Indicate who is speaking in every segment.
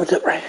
Speaker 1: What's up, Ray?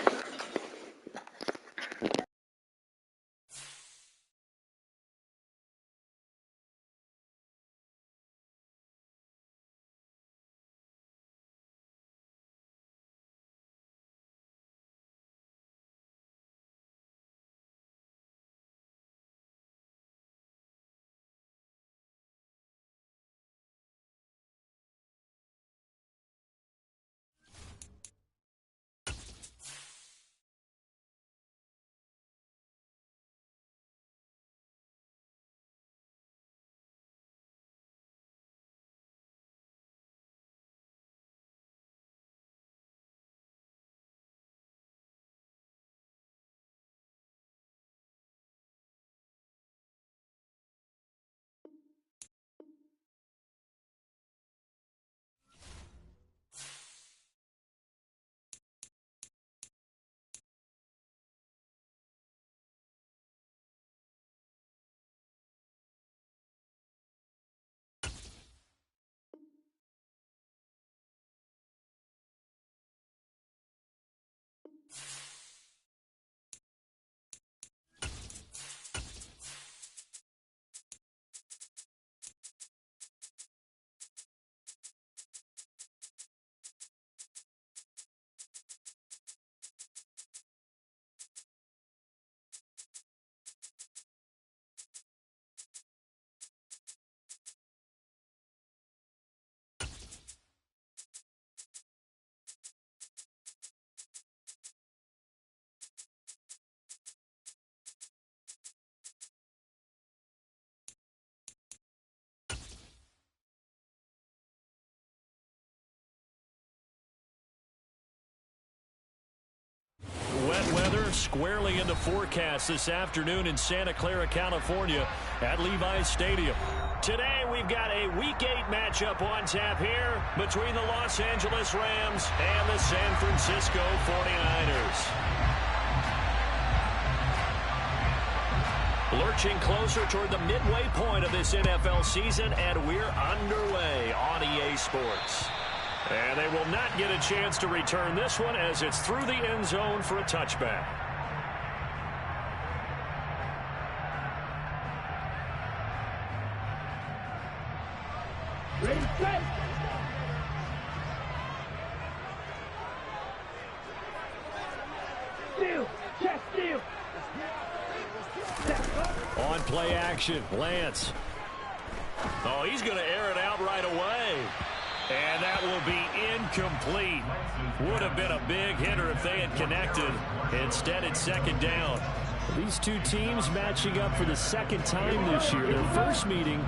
Speaker 2: Wet weather squarely in the forecast this afternoon in Santa Clara, California at Levi's Stadium. Today we've got a Week 8 matchup on tap here between the Los Angeles Rams and the San Francisco 49ers. Lurching closer toward the midway point of this NFL season, and we're underway on EA Sports. And they will not get a chance to return this one as it's through the end zone for a touchback.
Speaker 3: Ready, set. Steal, check, steal.
Speaker 2: On play action, Lance. Oh, he's going to air it out right away. And that will be incomplete. Would have been a big hitter if they had connected. Instead, it's second down. These two teams matching up for the second time this year. Their first meeting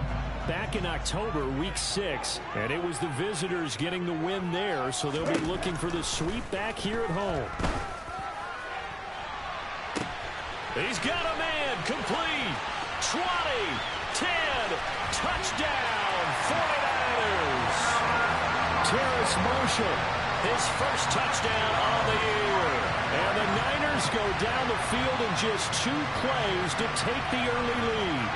Speaker 2: back in October, week 6. And it was the visitors getting the win there, so they'll be looking for the sweep back here at home. He's got a man, complete. 20, 10, touchdown, 49ers. Terrace Marshall, his first touchdown on the year. And the Niners go down the field in just 2 plays to take the early lead.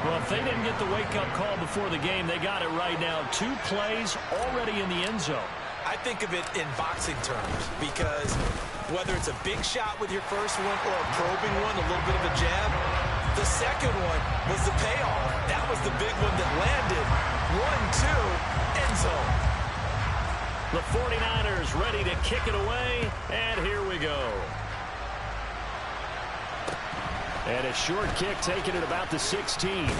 Speaker 2: Well, if they didn't get the wake-up call before the game, they got it right now. 2 plays already in the end zone.
Speaker 4: I think of it in boxing terms because whether it's a big shot with your first one or a probing one, a little bit of a jab, the second one was the payoff. That was the big one that landed. 1-2, end zone.
Speaker 2: The 49ers ready to kick it away, and here we go. And a short kick taken at about the 16.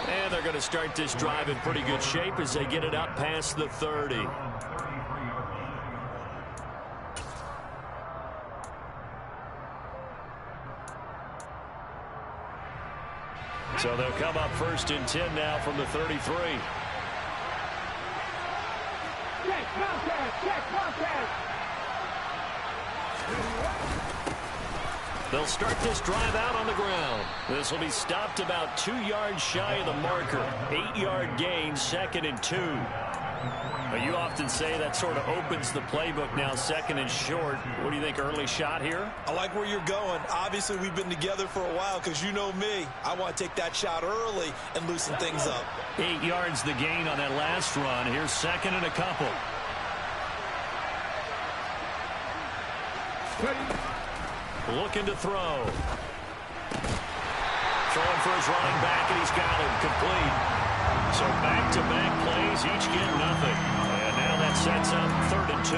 Speaker 2: And they're going to start this drive in pretty good shape as they get it up past the 30. So they'll come up first and 10 now from the 33.
Speaker 3: Check contact, check contact.
Speaker 2: They'll start this drive out on the ground. This will be stopped about 2 yards shy of the marker. 8-yard gain, 2nd and 2. But you often say that sort of opens the playbook now, 2nd and short. What do you think, early shot here?
Speaker 4: I like where you're going. Obviously, we've been together for a while because you know me. I want to take that shot early and loosen things up.
Speaker 2: 8 yards the gain on that last run. Here's 2nd and a couple. Looking to throw. Throwing for his running back, and he's got him complete. So back-to-back plays, each get nothing. And now that sets up 3rd and 2.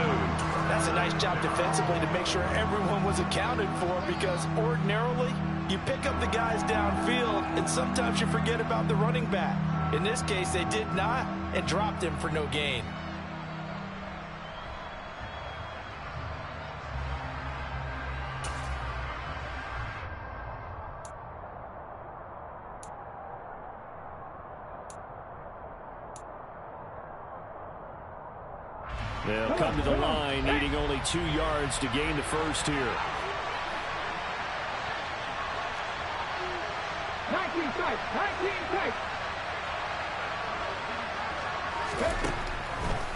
Speaker 4: That's a nice job defensively to make sure everyone was accounted for, because ordinarily you pick up the guys downfield and sometimes you forget about the running back. In this case, they did not and dropped him for no gain.
Speaker 2: They'll come to the line, needing only 2 yards to gain the first here.
Speaker 3: 19 tight, 19 tight.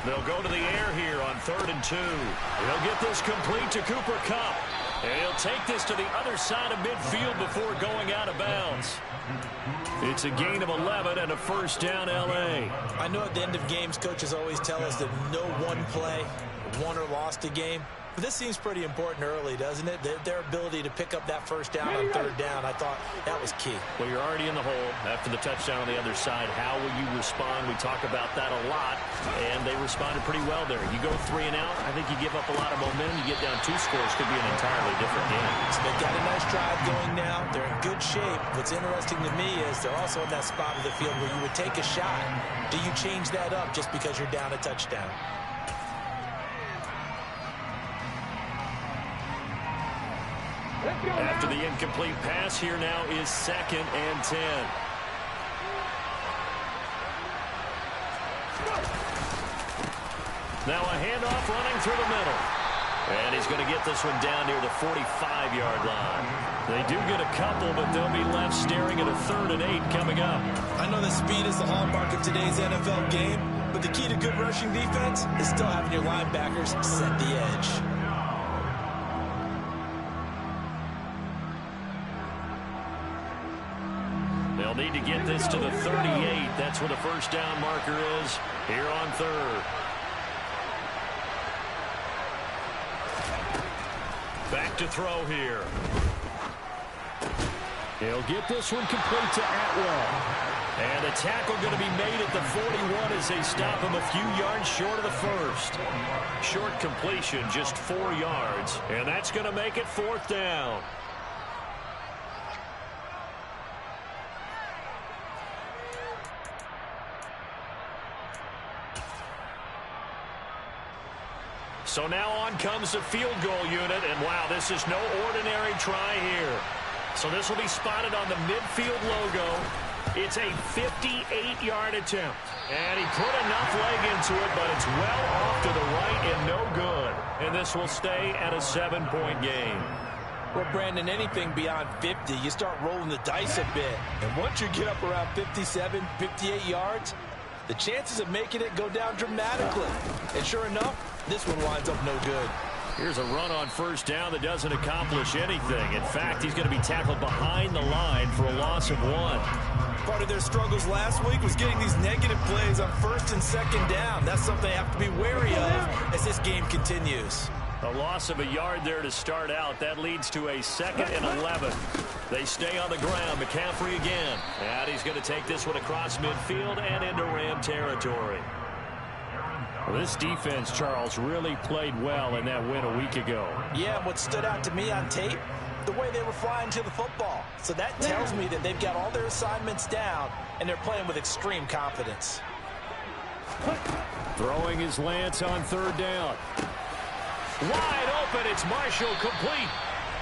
Speaker 2: They'll go to the air here on 3rd and 2. He'll get this complete to Cooper Kupp. And he'll take this to the other side of midfield before going out of bounds. It's a gain of 11 and a first down, L.A.
Speaker 4: I know at the end of games, coaches always tell us that no one play won or lost a game. But this seems pretty important early, doesn't it? Their ability to pick up that first down on 3rd down, I thought that was key.
Speaker 2: Well, you're already in the hole after the touchdown on the other side. How will you respond? We talk about that a lot, and they responded pretty well there. You go 3 and out, I think you give up a lot of momentum. You get down 2 scores, could be an entirely different game.
Speaker 4: So they've got a nice drive going now. They're in good shape. What's interesting to me is they're also in that spot of the field where you would take a shot. Do you change that up just because you're down a touchdown?
Speaker 2: After the incomplete pass, here now is 2nd and 10. Now a handoff running through the middle. And he's going to get this one down near the 45-yard line. They do get a couple, but they'll be left staring at a 3rd and 8 coming up.
Speaker 4: I know that speed is the hallmark of today's NFL game, but the key to good rushing defense is still having your linebackers set the edge.
Speaker 2: They'll need to get this to the 38. That's where the first down marker is here on 3rd. Back to throw here. He'll get this one complete to Atwell. And a tackle going to be made at the 41 as they stop him a few yards short of the first. Short completion, just 4 yards. And that's going to make it 4th down. So now on comes the field goal unit, and wow, this is no ordinary try here. So this will be spotted on the midfield logo. It's a 58-yard attempt. And he put enough leg into it, but it's well off to the right and no good. And this will stay at a 7-point game.
Speaker 4: Well, Brandon, anything beyond 50, you start rolling the dice a bit. And once you get up around 57, 58 yards, the chances of making it go down dramatically. And sure enough, this one winds up no good.
Speaker 2: Here's a run on first down that doesn't accomplish anything. In fact, he's going to be tackled behind the line for a loss of 1.
Speaker 4: Part of their struggles last week was getting these negative plays on 1st and 2nd down. That's something they have to be wary of as this game continues.
Speaker 2: A loss of a yard there to start out. That leads to a 2nd and 11. They stay on the ground. McCaffrey again. And he's going to take this one across midfield and into Ram territory. Well, this defense, Charles, really played well in that win a week ago.
Speaker 4: Yeah, what stood out to me on tape, the way they were flying to the football. So that tells me that they've got all their assignments down, and they're playing with extreme confidence.
Speaker 2: Throwing his Lance on 3rd down. Wide open, it's Marshall complete.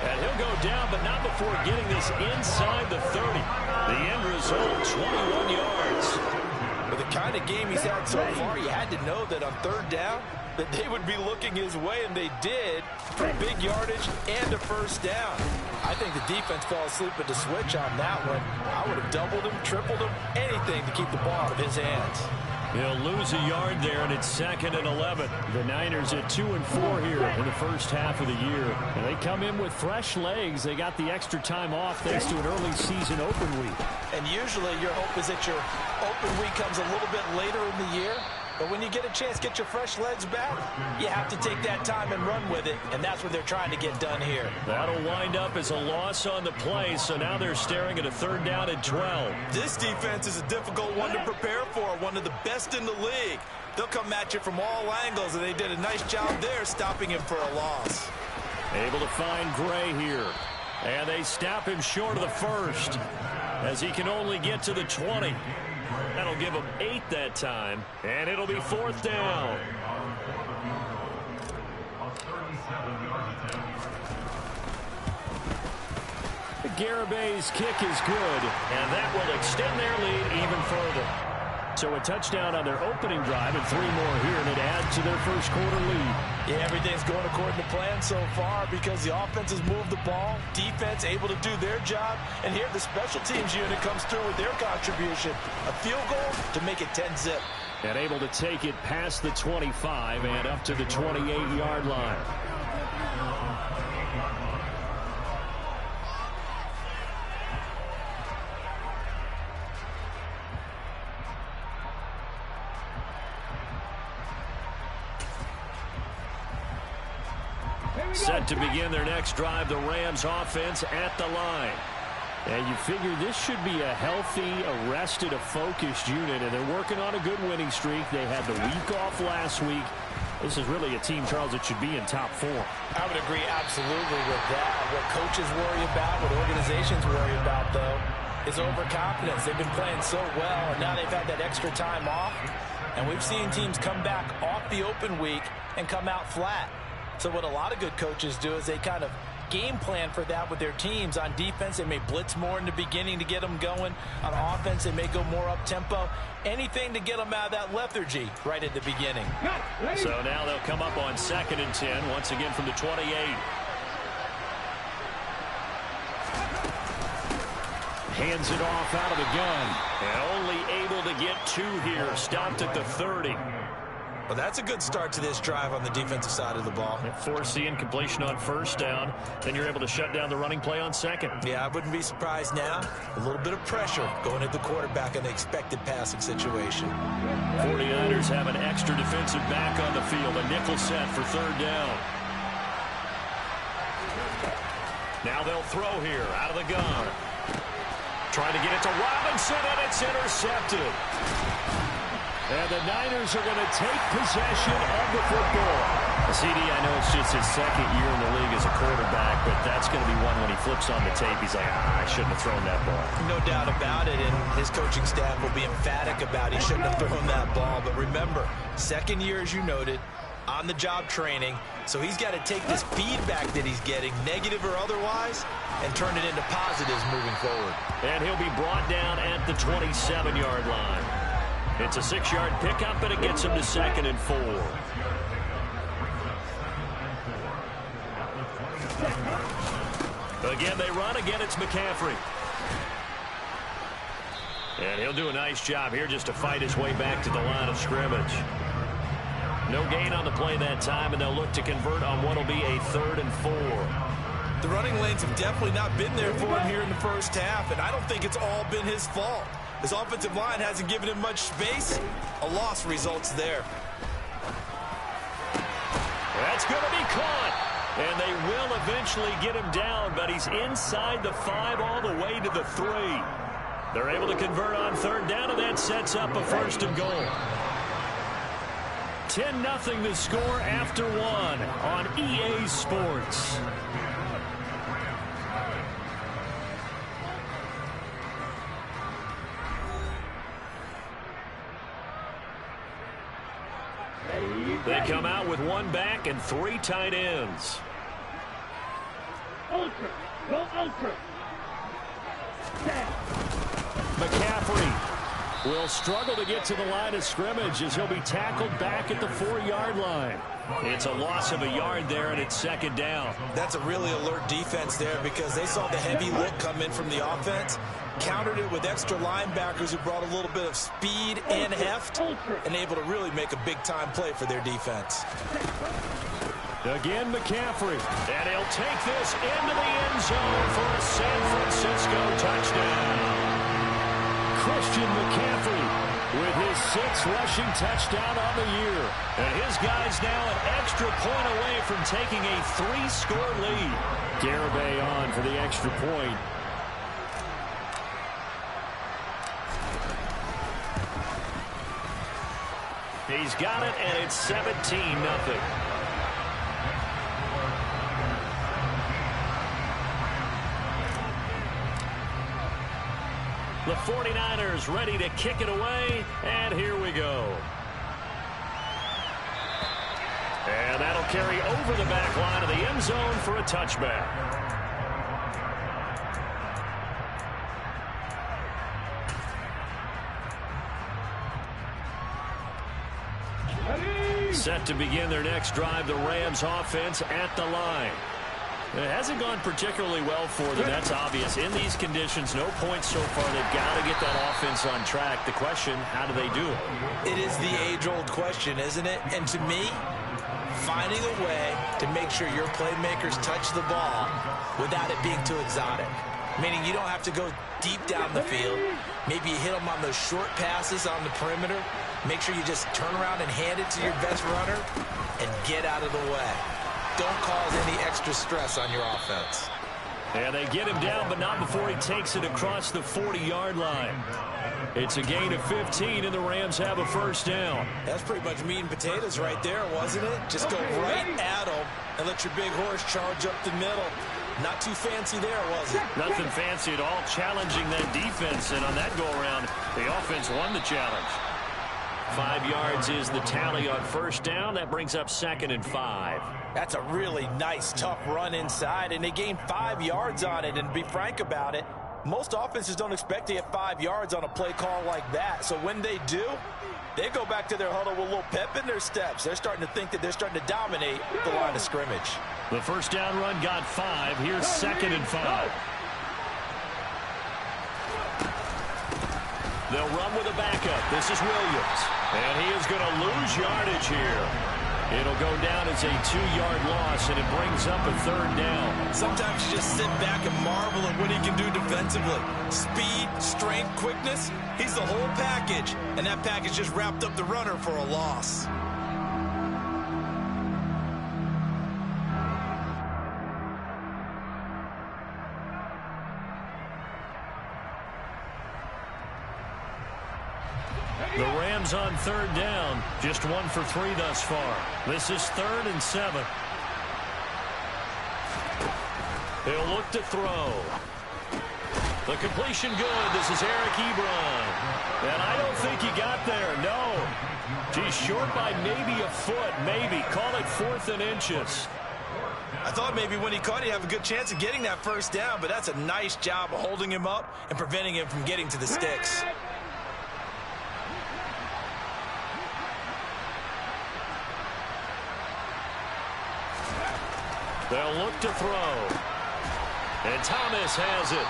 Speaker 2: And he'll go down, but not before getting this inside the 30. The end result, 21 yards.
Speaker 4: With the kind of game he's had so far, you had to know that on 3rd down, that they would be looking his way, and they did, for big yardage and a first down. I think the defense fell asleep at the switch on that one. I would have doubled him, tripled him, anything to keep the ball out of his hands.
Speaker 2: He'll lose a yard there, and it's 2nd and 11. The Niners at 2 and 4 here in the first half of the year. And they come in with fresh legs. They got the extra time off thanks to an early season open week.
Speaker 4: And usually your hope is that your open week comes a little bit later in the year. But when you get a chance to get your fresh legs back, you have to take that time and run with it, and that's what they're trying to get done here.
Speaker 2: That'll wind up as a loss on the play, so now they're staring at a 3rd down and 12.
Speaker 4: This defense is a difficult one to prepare for, one of the best in the league. They'll come at you from all angles, and they did a nice job there stopping him for a loss.
Speaker 2: Able to find Gray here. And they stop him short of the 1st as he can only get to the 20. That'll give him 8 that time, and it'll be 4th down. Garabay's kick is good, and that will extend their lead even further. So a touchdown on their opening drive and 3 more here, and it adds to their 1st quarter lead.
Speaker 4: Yeah, everything's going according to plan so far because the offense has moved the ball, defense able to do their job, and here the special teams unit comes through with their contribution. A field goal to make it 10-zip.
Speaker 2: And able to take it past the 25 and up to the 28-yard line. Set to begin their next drive, the Rams offense at the line. And you figure this should be a healthy, arrested, a focused unit, and they're working on a good winning streak. They had the week off last week. This is really a team, Charles, that should be in top 4.
Speaker 4: I would agree absolutely with that. What coaches worry about, what organizations worry about, though, is overconfidence. They've been playing so well, and now they've had that extra time off. And we've seen teams come back off the open week and come out flat. So what a lot of good coaches do is they kind of game plan for that with their teams. On defense, they may blitz more in the beginning to get them going. On offense, they may go more up-tempo. Anything to get them out of that lethargy right at the beginning.
Speaker 2: So now they'll come up on 2nd and 10, once again from the 28. Hands it off out of the gun. And only able to get 2 here. Stopped at the 30.
Speaker 4: Well, that's a good start to this drive on the defensive side of the ball.
Speaker 2: Force the incompletion on 1st down. Then you're able to shut down the running play on 2nd.
Speaker 4: Yeah, I wouldn't be surprised now. A little bit of pressure going at the quarterback in the expected passing situation.
Speaker 2: 49ers have an extra defensive back on the field. A nickel set for 3rd down. Now they'll throw here out of the gun. Trying to get it to Robinson, and it's intercepted. And the Niners are going to take possession of the football. CD, I know it's just his 2nd year in the league as a quarterback, but that's going to be one when he flips on the tape. He's like, I shouldn't have thrown that ball.
Speaker 4: No doubt about it, and his coaching staff will be emphatic about he shouldn't have thrown that ball. But remember, 2nd year, as you noted, on-the-job training, so he's got to take this feedback that he's getting, negative or otherwise, and turn it into positives moving forward.
Speaker 2: And he'll be brought down at the 27-yard line. It's a 6-yard pickup, and it gets him to 2nd and 4. Again, they run. Again, it's McCaffrey. And he'll do a nice job here just to fight his way back to the line of scrimmage. No gain on the play that time, and they'll look to convert on what will be a 3rd and 4.
Speaker 4: The running lanes have definitely not been there for him here in the 1st half, and I don't think it's all been his fault. His offensive line hasn't given him much space. A loss results there.
Speaker 2: That's going to be caught. And they will eventually get him down, but he's inside the 5 all the way to the 3. They're able to convert on 3rd down, and that sets up a 1st and goal. 10-0 the score after 1 on EA Sports. They come out with 1 back and 3 tight ends.
Speaker 3: Ultra. Go ultra.
Speaker 2: McCaffrey will struggle to get to the line of scrimmage as he'll be tackled back at the 4-yard line. It's a loss of a yard there, and it's 2nd down.
Speaker 4: That's a really alert defense there because they saw the heavy look come in from the offense, countered it with extra linebackers who brought a little bit of speed and heft, and able to really make a big-time play for their defense.
Speaker 2: Again, McCaffrey, and he'll take this into the end zone for a San Francisco touchdown. Christian McCaffrey with his 6th rushing touchdown on the year. And his guys now an extra point away from taking a 3-score lead. Garibay on for the extra point. He's got it, and it's 17-0. The 49ers ready to kick it away, and here we go. And that'll carry over the back line of the end zone for a touchback. Set to begin their next drive, the Rams offense at the line. It hasn't gone particularly well for them. That's obvious. In these conditions, no points so far. They've got to get that offense on track. The question, how do they do it?
Speaker 4: It is the age-old question, isn't it? And to me, finding a way to make sure your playmakers touch the ball without it being too exotic. Meaning you don't have to go deep down the field. Maybe you hit them on those short passes on the perimeter. Make sure you just turn around and hand it to your best runner and get out of the way. Don't cause any extra stress on your offense.
Speaker 2: And they get him down, but not before he takes it across the 40-yard line. It's a gain of 15, and the Rams have a first down.
Speaker 4: That's pretty much meat and potatoes right there, wasn't it? Just go right at them and let your big horse charge up the middle. Not too fancy there, was it?
Speaker 2: Nothing fancy at all, challenging that defense, and on that go-around, the offense won the challenge. 5 yards is the tally on first down. That brings up 2nd and 5.
Speaker 4: That's a really nice, tough run inside, and they gained 5 yards on it. And to be frank about it, most offenses don't expect to get 5 yards on a play call like that. So when they do, they go back to their huddle with a little pep in their steps. They're starting to think that they're starting to dominate the line of scrimmage.
Speaker 2: The first down run got 5. Here's 2nd and 5. They'll run with a backup. This is Williams. And he is going to lose yardage here. It'll go down as a 2-yard loss, and it brings up a 3rd down.
Speaker 4: Sometimes you just sit back and marvel at what he can do defensively. Speed, strength, quickness. He's the whole package. And that package just wrapped up the runner for a loss.
Speaker 2: The Rams on 3rd down. Just 1 for 3 thus far. This is 3rd and 7. He'll look to throw. The completion good. This is Eric Ebron. And I don't think he got there. No. He's short by maybe a foot. Maybe. Call it 4th and inches.
Speaker 4: I thought maybe when he caught, he'd have a good chance of getting that first down, but that's a nice job of holding him up and preventing him from getting to the sticks.
Speaker 2: They'll look to throw. And Thomas has it.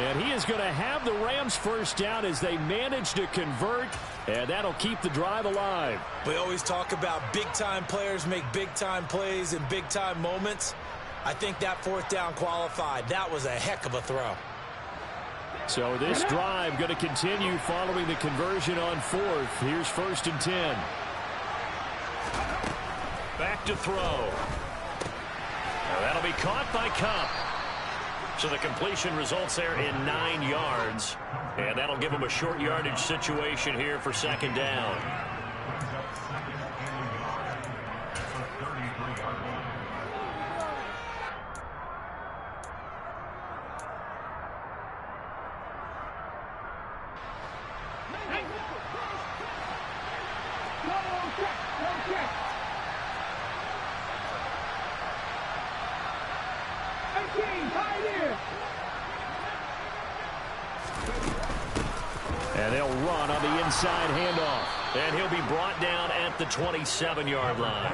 Speaker 2: And he is going to have the Rams first down as they manage to convert, and that'll keep the drive alive.
Speaker 4: We always talk about big-time players make big-time plays in big-time moments. I think that 4th down qualified. That was a heck of a throw.
Speaker 2: So this drive going to continue following the conversion on 4th. Here's 1st and 10. Back to throw. Now that'll be caught by Cup. So the completion results there in 9 yards. And that'll give them a short yardage situation here for 2nd down. And they'll run on the inside handoff. And he'll be brought down at the 27-yard line.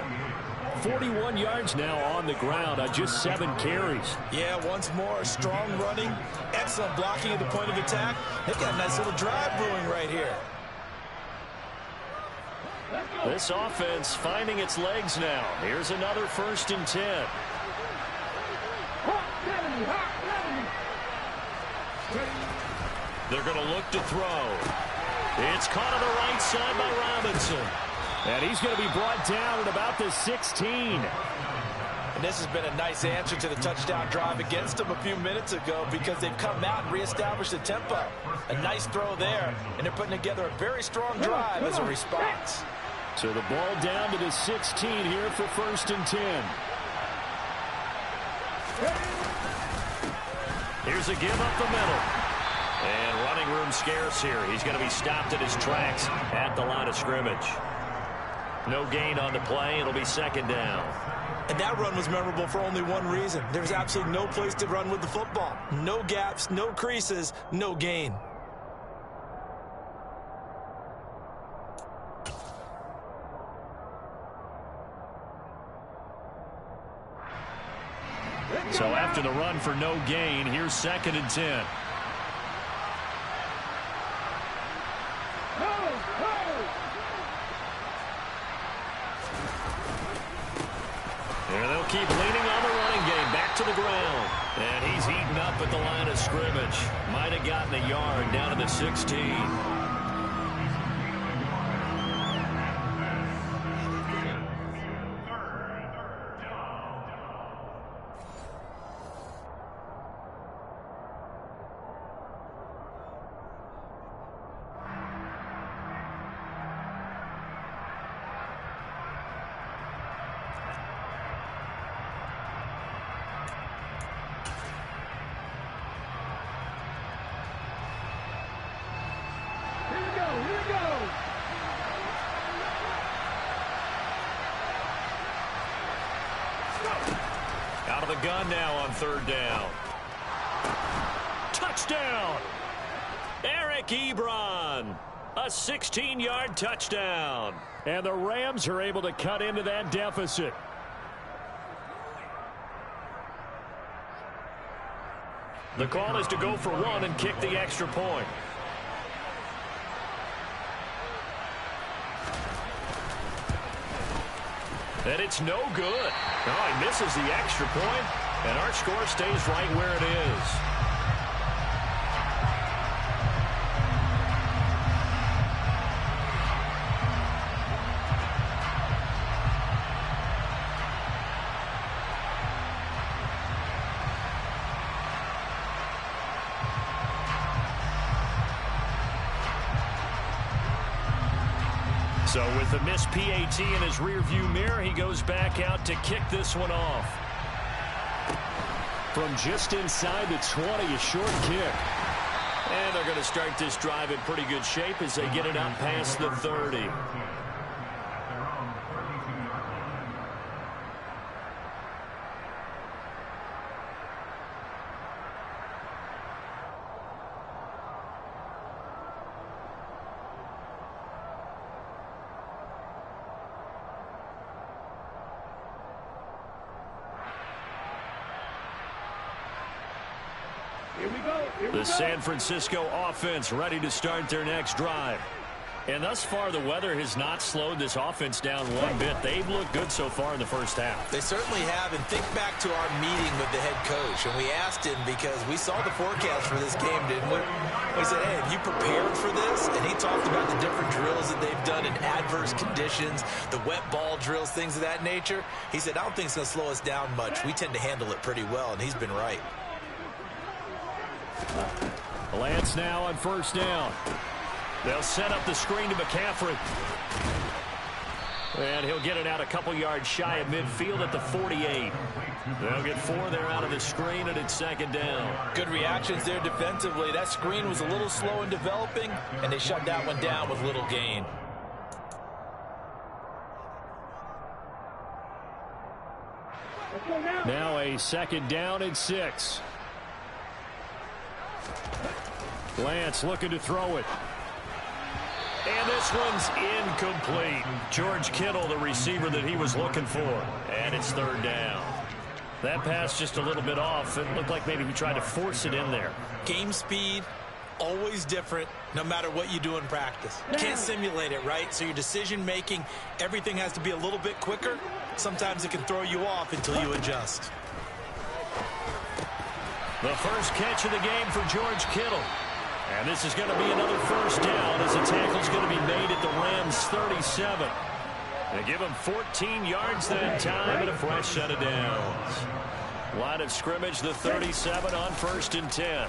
Speaker 2: 41 yards now on the ground on just 7 carries.
Speaker 4: Yeah, once more, strong running, excellent blocking at the point of attack. They've got a nice little drive brewing right here.
Speaker 2: This offense finding its legs now. Here's another 1st and 10. They're going to look to throw. It's caught on the right side by Robinson. And he's going to be brought down at about the 16.
Speaker 4: And this has been a nice answer to the touchdown drive against them a few minutes ago because they've come out and reestablished the tempo. A nice throw there, and they're putting together a very strong drive as a response.
Speaker 2: So the ball down to the 16 here for 1st and 10. Here's a give up the middle. And running room scarce here. He's going to be stopped in his tracks at the line of scrimmage. No gain on the play. It'll be 2nd down.
Speaker 4: And that run was memorable for only one reason. There's absolutely no place to run with the football. No gaps, no creases, no gain.
Speaker 2: So after the run for no gain, here's 2nd and 10. And they'll keep leaning on the running game. Back to the ground. And he's heating up at the line of scrimmage. Might have gotten a yard down to the 16. Out of the gun now on 3rd down. Touchdown! Eric Ebron. A 16-yard touchdown. And the Rams are able to cut into that deficit. The call is to go for 1 and kick the extra point. And it's no good. Oh, he misses the extra point, and our score stays right where it is. So with the missed PAT in his rearview mirror, he goes back out to kick this one off. From just inside the 20, a short kick. And they're going to start this drive in pretty good shape as they get it out past the 30. The San Francisco offense ready to start their next drive. And thus far, the weather has not slowed this offense down one bit. They've looked good so far in the first half.
Speaker 4: They certainly have. And think back to our meeting with the head coach. And we asked him because we saw the forecast for this game, didn't we? We said, hey, have you prepared for this? And he talked about the different drills that they've done in adverse conditions, the wet ball drills, things of that nature. He said, I don't think it's going to slow us down much. We tend to handle it pretty well, and he's been right.
Speaker 2: Lance now on 1st down. They'll set up the screen to McCaffrey. And he'll get it out a couple yards shy of midfield at the 48. They'll get 4 there out of the screen, and it's 2nd down.
Speaker 4: Good reactions there defensively. That screen was a little slow in developing, and they shut that one down with little gain.
Speaker 2: Now a 2nd down and 6. Lance looking to throw it. And this one's incomplete. George Kittle, the receiver that he was looking for. And it's 3rd down. That pass just a little bit off. It looked like maybe he tried to force it in there.
Speaker 4: Game speed, always different, no matter what you do in practice. You can't simulate it, right? So your decision-making, everything has to be a little bit quicker. Sometimes it can throw you off until you adjust.
Speaker 2: The first catch of the game for George Kittle. And this is going to be another first down as the tackle's going to be made at the Rams' 37. They give him 14 yards that time and a fresh set of downs. Line of scrimmage, the 37 on 1st and 10.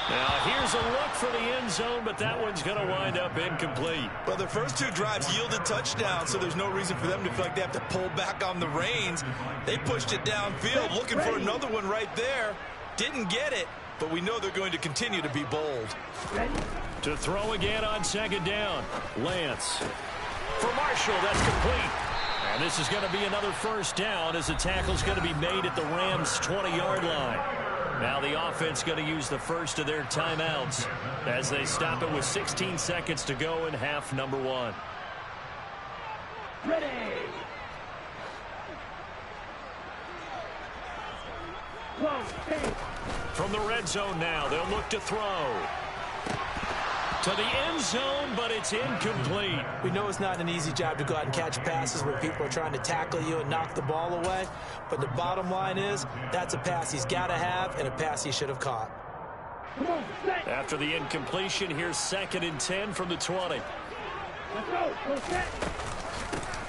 Speaker 2: Now, here's a look for the end zone, but that one's going to wind up incomplete.
Speaker 4: Well, their first 2 drives yielded touchdowns, so there's no reason for them to feel like they have to pull back on the reins. They pushed it downfield, looking for another one right there. Didn't get it, but we know they're going to continue to be bold.
Speaker 2: To throw again on 2nd down. Lance. For Marshall, that's complete. And this is going to be another first down as the tackle's going to be made at the Rams' 20-yard line. Now the offense going to use the first of their timeouts as they stop it with 16 seconds to go in half number 1.
Speaker 3: Ready.
Speaker 2: From the red zone now, they'll look to throw. To the end zone, but it's incomplete.
Speaker 1: We know it's not an easy job to go out and catch passes where people are trying to tackle you and knock the ball away. But the bottom line is, that's a pass he's got to have and a pass he should have caught.
Speaker 2: After the incompletion, here's 2nd and 10 from the 20.
Speaker 3: Let's go. Go set.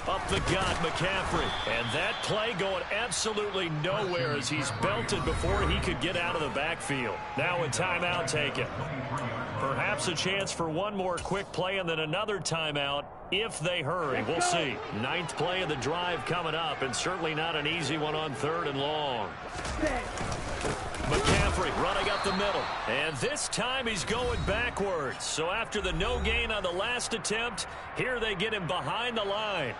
Speaker 2: Up the gut, McCaffrey. And that play going absolutely nowhere as he's belted before he could get out of the backfield. Now a timeout taken. Perhaps a chance for one more quick play and then another timeout if they hurry. We'll see. 9th play of the drive coming up, and certainly not an easy one on 3rd and long. McCaffrey running up the middle. And this time he's going backwards. So after the no gain on the last attempt, here they get him behind the line.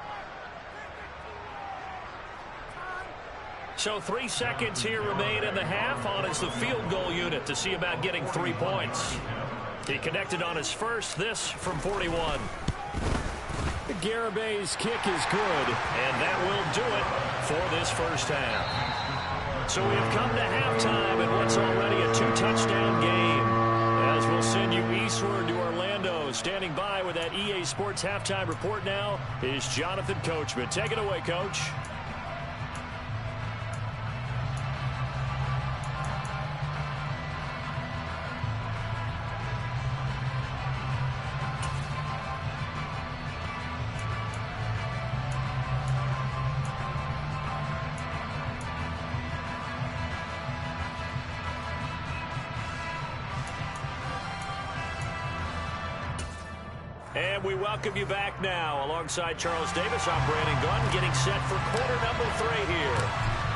Speaker 2: So 3 seconds here remain in the half on as the field goal unit to see about getting 3 points. He connected on his first, this from 41. Garabay's kick is good, and that will do it for this first half. So we've come to halftime in what's already a 2-touchdown game. As we'll send you eastward to Orlando. Standing by with that EA Sports halftime report now is Jonathan Coachman. Take it away, Coach. And we welcome you back now. Alongside Charles Davis, I'm Brandon Gunn, getting set for quarter number 3 here.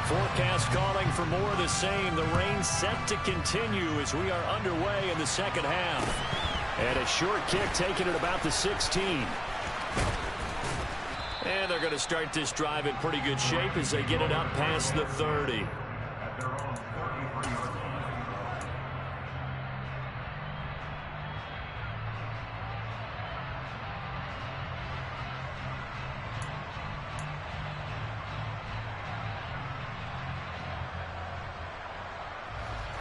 Speaker 2: Forecast calling for more of the same. The rain set to continue as we are underway in the second half. And a short kick taken at about the 16. And they're going to start this drive in pretty good shape as they get it up past the 30.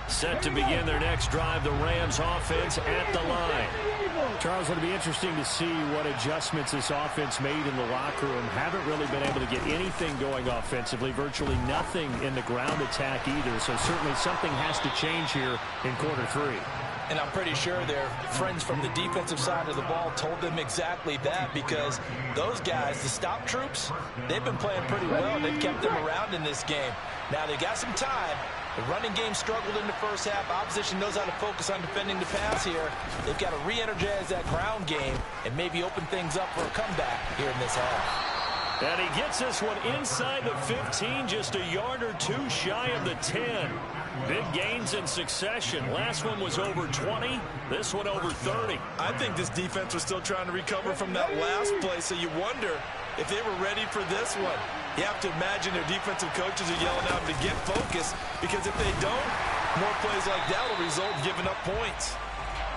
Speaker 2: Set to begin their next drive, the Rams offense at the line.
Speaker 5: Charles, it'll be interesting to see what adjustments this offense made in the locker room. Haven't really been able to get anything going offensively, virtually nothing in the ground attack either. So certainly something has to change here in quarter 3.
Speaker 1: And I'm pretty sure their friends from the defensive side of the ball told them exactly that, because those guys, the stop troops, they've been playing pretty well. They've kept them around in this game. Now they got some time. The running game struggled in the first half. Opposition knows how to focus on defending the pass here. They've got to re-energize that ground game and maybe open things up for a comeback here in this half.
Speaker 2: And he gets this one inside the 15, just a yard or 2 shy of the 10. Big gains in succession. Last one was over 20. This one over 30.
Speaker 4: I think this defense was still trying to recover from that last play, so you wonder if they were ready for this one. You have to imagine their defensive coaches are yelling at them to get focused, because if they don't, more plays like that will result in giving up points.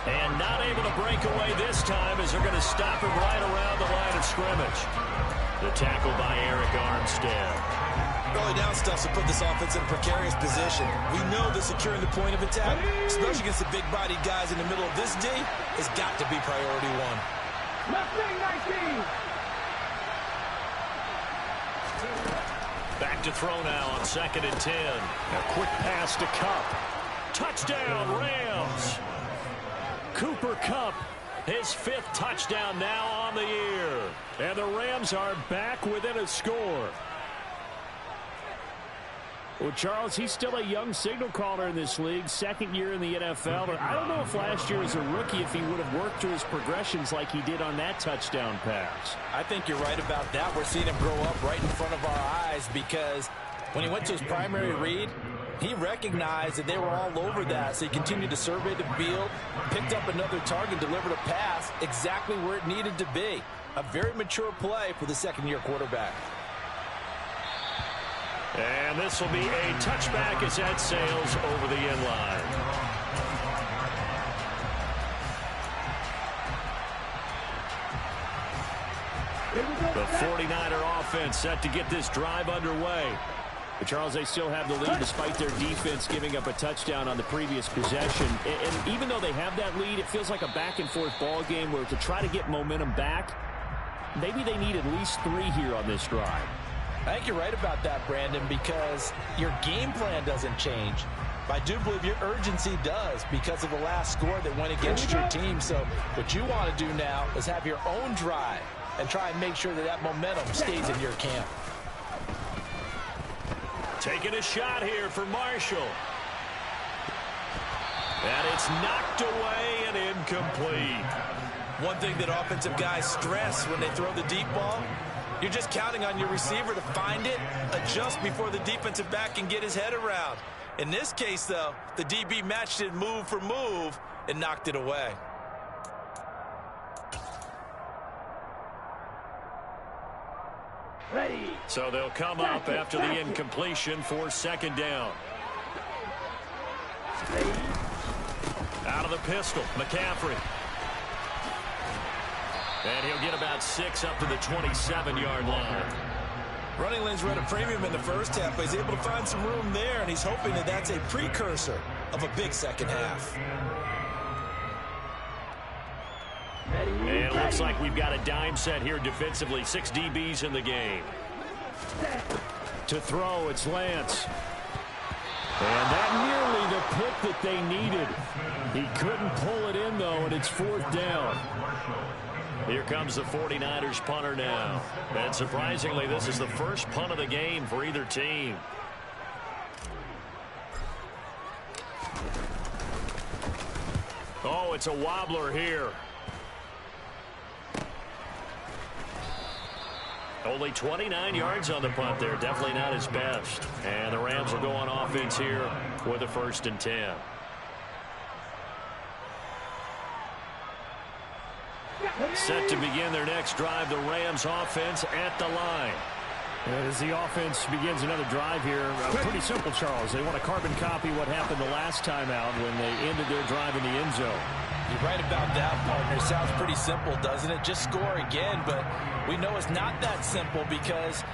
Speaker 2: And not able to break away this time as they're going to stop him right around the line of scrimmage. The tackle by Eric Armstead.
Speaker 4: Early down stuff to put this offense in a precarious position. We know that securing the point of attack, especially against the big-bodied guys in the middle of this D, has got to be priority 1.
Speaker 3: Left wing 19.
Speaker 2: Back to throw now on 2nd and 10. A quick pass to Cup. Touchdown, Rams. Cooper Kupp, his 5th touchdown now on the year. And the Rams are back within a score. Well, Charles, he's still a young signal caller in this league, 2nd year in the NFL. But I don't know if last year as a rookie if he would have worked through his progressions like he did on that touchdown pass.
Speaker 1: I think you're right about that. We're seeing him grow up right in front of our eyes because when he went to his primary read, he recognized that they were all over that, so he continued to survey the field, picked up another target, delivered a pass exactly where it needed to be. A very mature play for the 2nd-year quarterback.
Speaker 2: And this will be a touchback as that sails over the end line. The 49er offense set to get this drive underway. But Charles, they still have the lead despite their defense giving up a touchdown on the previous possession. And even though they have that lead, it feels like a back-and-forth ball game where to try to get momentum back, maybe they need at least 3 here on this drive.
Speaker 1: I think you're right about that, Brandon, because your game plan doesn't change. But I do believe your urgency does because of the last score that went against your team. So what you want to do now is have your own drive and try and make sure that that momentum stays in your camp.
Speaker 2: Taking a shot here for Marshall. And it's knocked away and incomplete.
Speaker 4: One thing that offensive guys stress when they throw the deep ball, you're just counting on your receiver to find it, adjust before the defensive back can get his head around. In this case, though, the DB matched it move for move and knocked it away.
Speaker 3: Ready.
Speaker 2: So they'll come up after the incompletion for 2nd down. Out of the pistol, McCaffrey. And he'll get about 6 up to the 27-yard line.
Speaker 4: Running lanes run a premium in the first half, but he's able to find some room there, and he's hoping that that's a precursor of a big second half.
Speaker 2: And it looks like we've got a dime set here defensively. 6 DBs in the game.
Speaker 5: To throw, it's Lance. And that nearly the pick that they needed. He couldn't pull it in, though, and it's 4th down.
Speaker 2: Here comes the 49ers punter now. And surprisingly, this is the first punt of the game for either team. Oh, it's a wobbler here. Only 29 yards on the punt there. Definitely not his best. And the Rams will go on offense here with a 1st and 10. Set to begin their next drive, the Rams offense at the line.
Speaker 5: As the offense begins another drive here, pretty simple, Charles. They want to carbon copy what happened the last time out when they ended their drive in the end zone.
Speaker 1: You're right about that, partner. Sounds pretty simple, doesn't it? Just score again, but we know it's not that simple because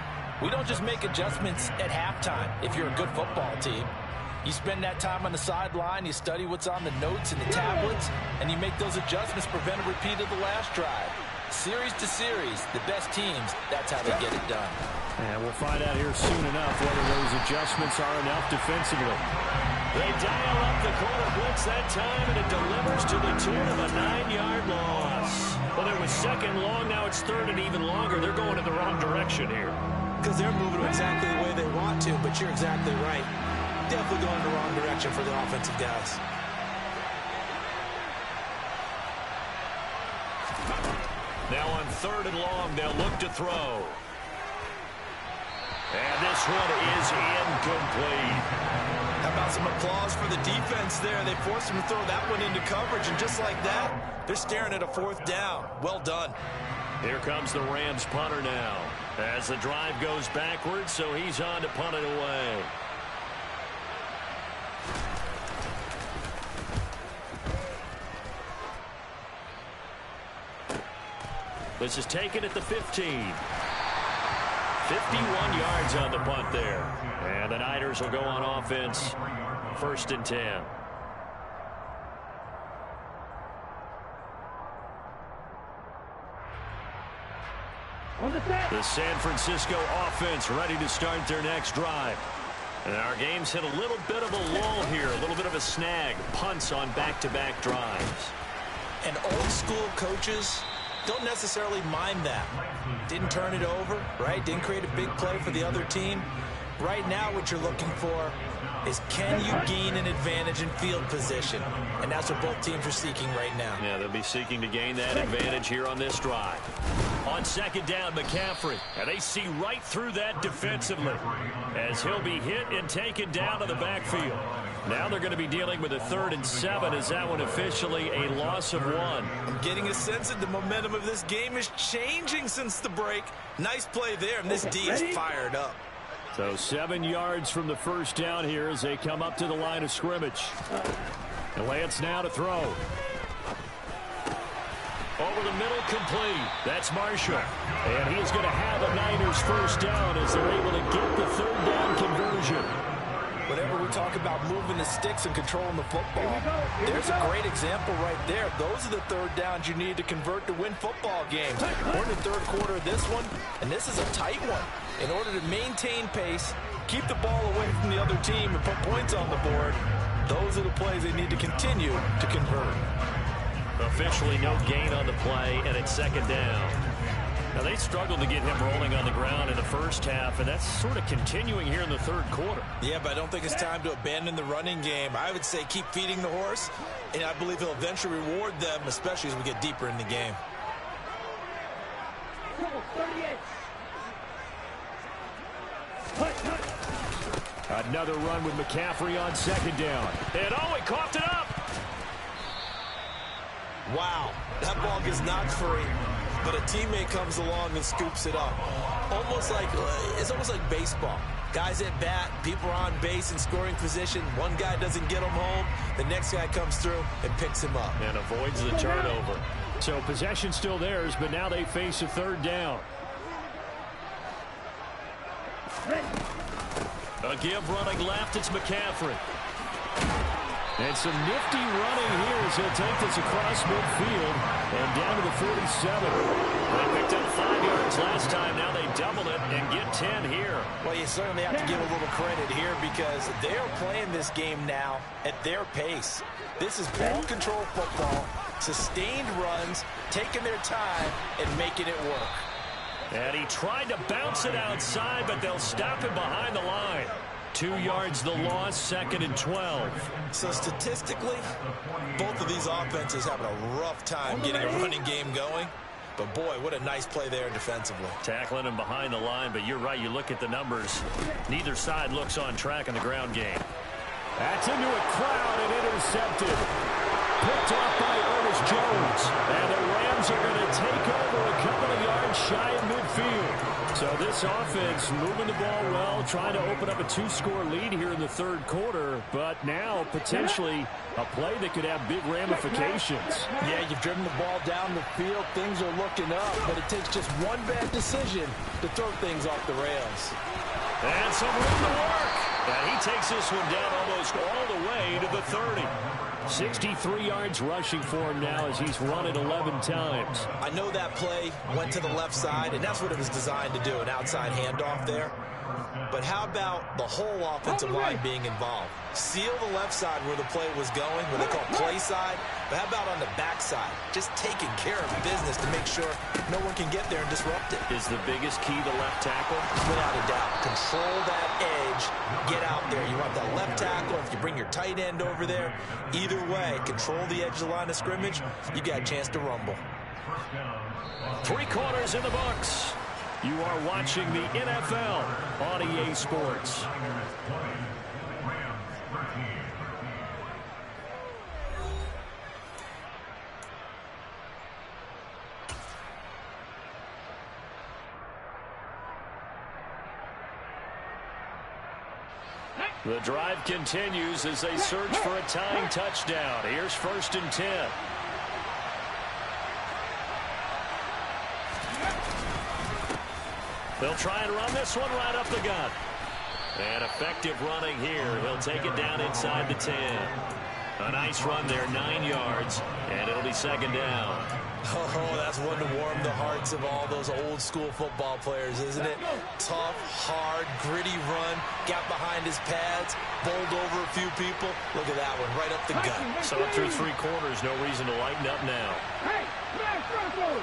Speaker 1: we don't just make adjustments at halftime if you're a good football team. You spend that time on the sideline, you study what's on the notes and the tablets, and you make those adjustments, prevent a repeat of the last drive. Series to series, the best teams, that's how they get it done.
Speaker 5: And we'll find out here soon enough whether those adjustments are enough defensively.
Speaker 2: They dial up the corner blitz that time, and it delivers to the tune of a 9-yard loss. Well, it was 2nd long, now it's 3rd and even longer. They're going in the wrong direction here.
Speaker 4: Because they're moving exactly the way they want to, but you're exactly right. Definitely going in the wrong direction for the offensive guys.
Speaker 2: Now on 3rd and long, they'll look to throw. And this one is incomplete.
Speaker 4: How about some applause for the defense there? They forced him to throw that one into coverage, and just like that, they're staring at a 4th down. Well done.
Speaker 2: Here comes the Rams punter now. As the drive goes backwards, so he's on to punt it away. This is taken at the 15. 51 yards on the punt there. And the Niners will go on offense. 1st and 10.
Speaker 3: On the set.
Speaker 2: The San Francisco offense ready to start their next drive. And our game's hit a little bit of a lull here, a little bit of a snag. Punts on back-to-back drives.
Speaker 4: And old-school coaches don't necessarily mind that. Didn't turn it over, right? Didn't create a big play for the other team. Right now, what you're looking for is, can you gain an advantage in field position? And that's what both teams are seeking right now.
Speaker 2: Yeah, they'll be seeking to gain that advantage here on this drive. On second down, McCaffrey. And they see right through that defensively as he'll be hit and taken down to the backfield. Now they're going to be dealing with a 3rd and 7. Is that one officially a loss of 1?
Speaker 4: I'm getting a sense that the momentum of this game is changing since the break. Nice play there, and this D is fired up.
Speaker 5: So 7 yards from the first down here as they come up to the line of scrimmage. And Lance now to throw. Over the middle, complete. That's Marshall. And he is going to have a Niners first down as they're able to get the 3rd down conversion.
Speaker 4: Whenever we talk about moving the sticks and controlling the football, there's a great example right there. Those are the 3rd downs you need to convert to win football games. We're in the 3rd quarter of this one, and this is a tight one. In order to maintain pace, keep the ball away from the other team, and put points on the board, those are the plays they need to continue to convert.
Speaker 2: Officially no gain on the play, and it's 2nd down. Now, they struggled to get him rolling on the ground in the first half, and that's sort of continuing here in the 3rd quarter.
Speaker 4: Yeah, but I don't think it's time to abandon the running game. I would say keep feeding the horse, and I believe he'll eventually reward them, especially as we get deeper in the game.
Speaker 5: Another run with McCaffrey on 2nd down.
Speaker 2: And he coughed it up.
Speaker 4: Wow, that ball gets knocked free, but a teammate comes along and scoops it up. It's almost like baseball. Guys at bat, people are on base in scoring position. One guy doesn't get him home. The next guy comes through and picks him up.
Speaker 2: And avoids the turnover.
Speaker 5: So possession still theirs, but now they face a 3rd down.
Speaker 2: A give running left, it's McCaffrey.
Speaker 5: And some nifty running here as he'll take this across midfield and down to the 47.
Speaker 2: They picked up 5 yards last time. Now they double it and get 10 here.
Speaker 4: Well, you certainly have to give a little credit here because they are playing this game now at their pace. This is ball control football, sustained runs, taking their time and making it work.
Speaker 2: And he tried to bounce it outside, but they'll stop him behind the line.
Speaker 5: 2 yards the loss, 2nd and 12.
Speaker 4: So statistically, both of these offenses having a rough time getting a running game going. But boy, what a nice play there defensively.
Speaker 2: Tackling him behind the line, but you're right, you look at the numbers. Neither side looks on track in the ground game.
Speaker 5: That's into a crowd and intercepted. Picked off by Ernest Jones. And the Rams are going to take over a couple of yards shy of midfield. So this offense moving the ball well, trying to open up a 2-score lead here in the 3rd quarter, but now potentially a play that could have big ramifications.
Speaker 1: Yeah, you've driven the ball down the field. Things are looking up, but it takes just one bad decision to throw things off the rails.
Speaker 2: And some room to work. And he takes this one down almost all the way to the 30.
Speaker 5: 63 yards rushing for him now as he's run it 11 times.
Speaker 4: I know that play went to the left side, and that's what it was designed to do, an outside handoff there. But how about the whole offensive line being involved? Seal the left side where the play was going, what they call play side. But how about on the back side? Just taking care of business to make sure no one can get there and disrupt it.
Speaker 2: Is the biggest key the left tackle?
Speaker 4: Without a doubt. Control that edge. Get out there. You want that left tackle. If you bring your tight end over there, either way, control the edge of the line of scrimmage, you got a chance to rumble.
Speaker 2: 3 quarters in the books.
Speaker 5: You are watching the NFL on EA Sports.
Speaker 2: The drive continues as they search for a tying touchdown. Here's 1st and 10. They'll try and run this one right up the gut. And effective running here. He'll take it down inside the 10. A nice run there, 9 yards, and it'll be second down.
Speaker 4: Oh, that's one to warm the hearts of all those old school football players, isn't it? Tough, hard, gritty run, got behind his pads, bowled over a few people. Look at that one, right up the gut.
Speaker 2: So up through 3 quarters, no reason to lighten up now.
Speaker 3: Hey, smash Russell!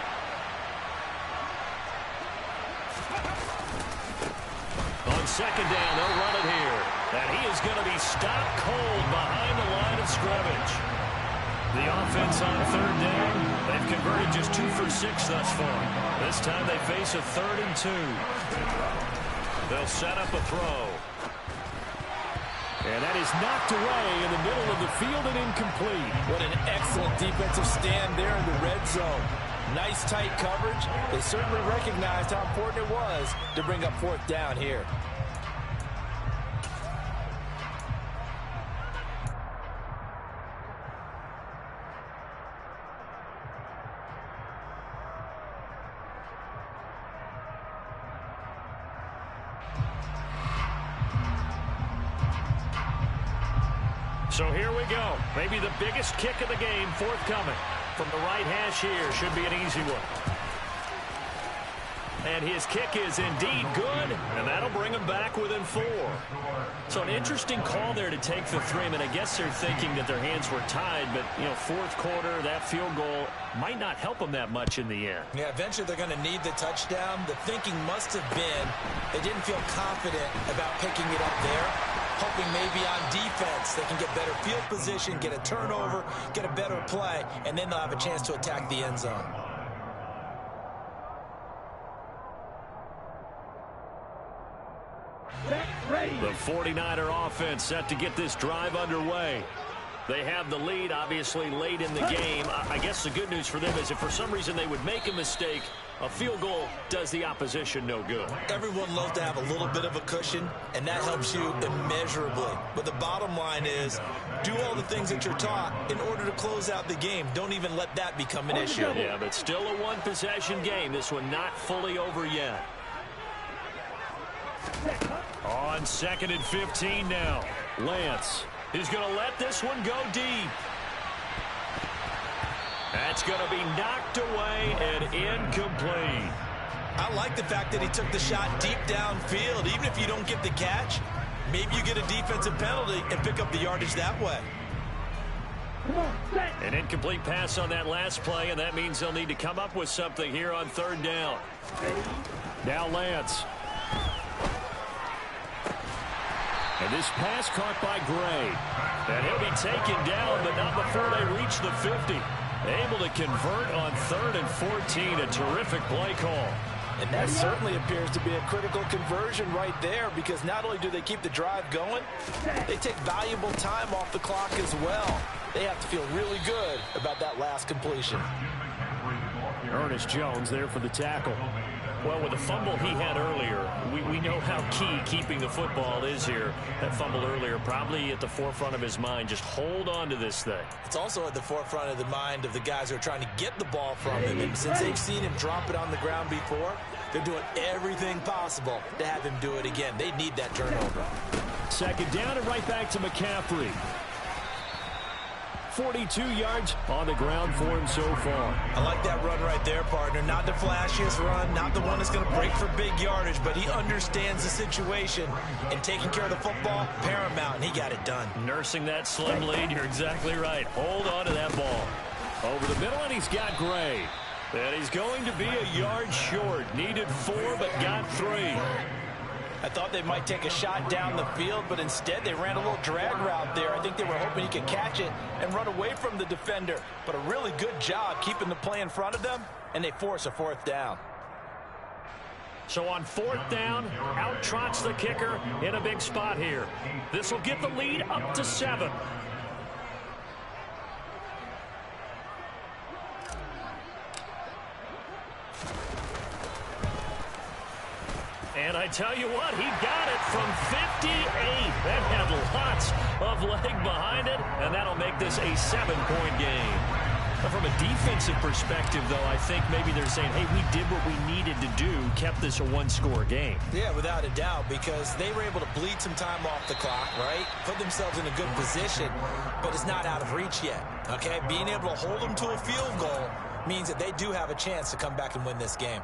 Speaker 2: On second down, they'll run it here. And he is going to be stopped cold behind the line of scrimmage. The offense on third down, they've converted just 2 for 6 thus far. This time they face a 3rd and 2. They'll set up a throw.
Speaker 5: And that is knocked away in the middle of the field and incomplete.
Speaker 1: What an excellent defensive stand there in the red zone. Nice tight coverage. They certainly recognized how important it was to bring up 4th down here.
Speaker 2: So here we go. Maybe the biggest kick of the game forthcoming. From the right hash here, should be an easy one. And his kick is indeed good, and that'll bring him back within 4. So an interesting call there to take the 3. I mean, I guess they're thinking that their hands were tied, but, you know, 4th quarter, that field goal might not help them that much in the end.
Speaker 4: Yeah, eventually they're going to need the touchdown. The thinking must have been they didn't feel confident about picking it up there, hoping maybe on defense they can get better field position, get a turnover, get a better play, and then they'll have a chance to attack the end zone.
Speaker 2: The 49er offense set to get this drive underway. They have the lead, obviously, late in the game. I guess the good news for them is if for some reason they would make a mistake, a field goal does the opposition no good.
Speaker 4: Everyone loves to have a little bit of a cushion, and that helps you immeasurably. But the bottom line is, do all the things that you're taught in order to close out the game. Don't even let that become an issue.
Speaker 2: Yeah, but still a one-possession game. This one not fully over yet. On 2nd and 15 now. Lance is going to let this one go deep. That's going to be knocked away and incomplete.
Speaker 4: I like the fact that he took the shot deep downfield. Even if you don't get the catch, maybe you get a defensive penalty and pick up the yardage that way.
Speaker 2: An incomplete pass on that last play, and that means they'll need to come up with something here on 3rd down.
Speaker 5: Now Lance. And this pass caught by Gray.
Speaker 2: And he'll be taken down, but not before they reach the 50. Able to convert on 3rd and 14. A terrific play call.
Speaker 1: And that certainly appears to be a critical conversion right there, because not only do they keep the drive going, they take valuable time off the clock as well. They have to feel really good about that last completion.
Speaker 5: Ernest Jones there for the tackle.
Speaker 2: Well, with the fumble he had earlier, we know how key keeping the football is here. That fumble earlier probably at the forefront of his mind. Just hold on to this thing.
Speaker 4: It's also at the forefront of the mind of the guys who are trying to get the ball from him. And since they've seen him drop it on the ground before, they're doing everything possible to have him do it again. They need that turnover.
Speaker 5: 2nd down and right back to McCaffrey. 42 yards on the ground for him so far.
Speaker 4: I like that run right there, partner. Not the flashiest run, not the one that's going to break for big yardage, but he understands the situation, and taking care of the football, paramount, and he got it done.
Speaker 2: Nursing that slim lead, you're exactly right. Hold on to that ball.
Speaker 5: Over the middle, and he's got Gray.
Speaker 2: And he's going to be a yard short. Needed 4, but got 3.
Speaker 1: I thought they might take a shot down the field, but instead they ran a little drag route there. I think they were hoping he could catch it and run away from the defender. But a really good job keeping the play in front of them, and they force a 4th down.
Speaker 2: So on 4th down, out trots the kicker in a big spot here. This will get the lead up to 7. And I tell you what, he got it from 58. That had lots of leg behind it, and that'll make this a 7-point game.
Speaker 5: Well, from a defensive perspective, though, I think maybe they're saying, hey, we did what we needed to do, kept this a one-score game.
Speaker 4: Yeah, without a doubt, because they were able to bleed some time off the clock, right? Put themselves in a good position, but it's not out of reach yet, okay? Being able to hold them to a field goal means that they do have a chance to come back and win this game.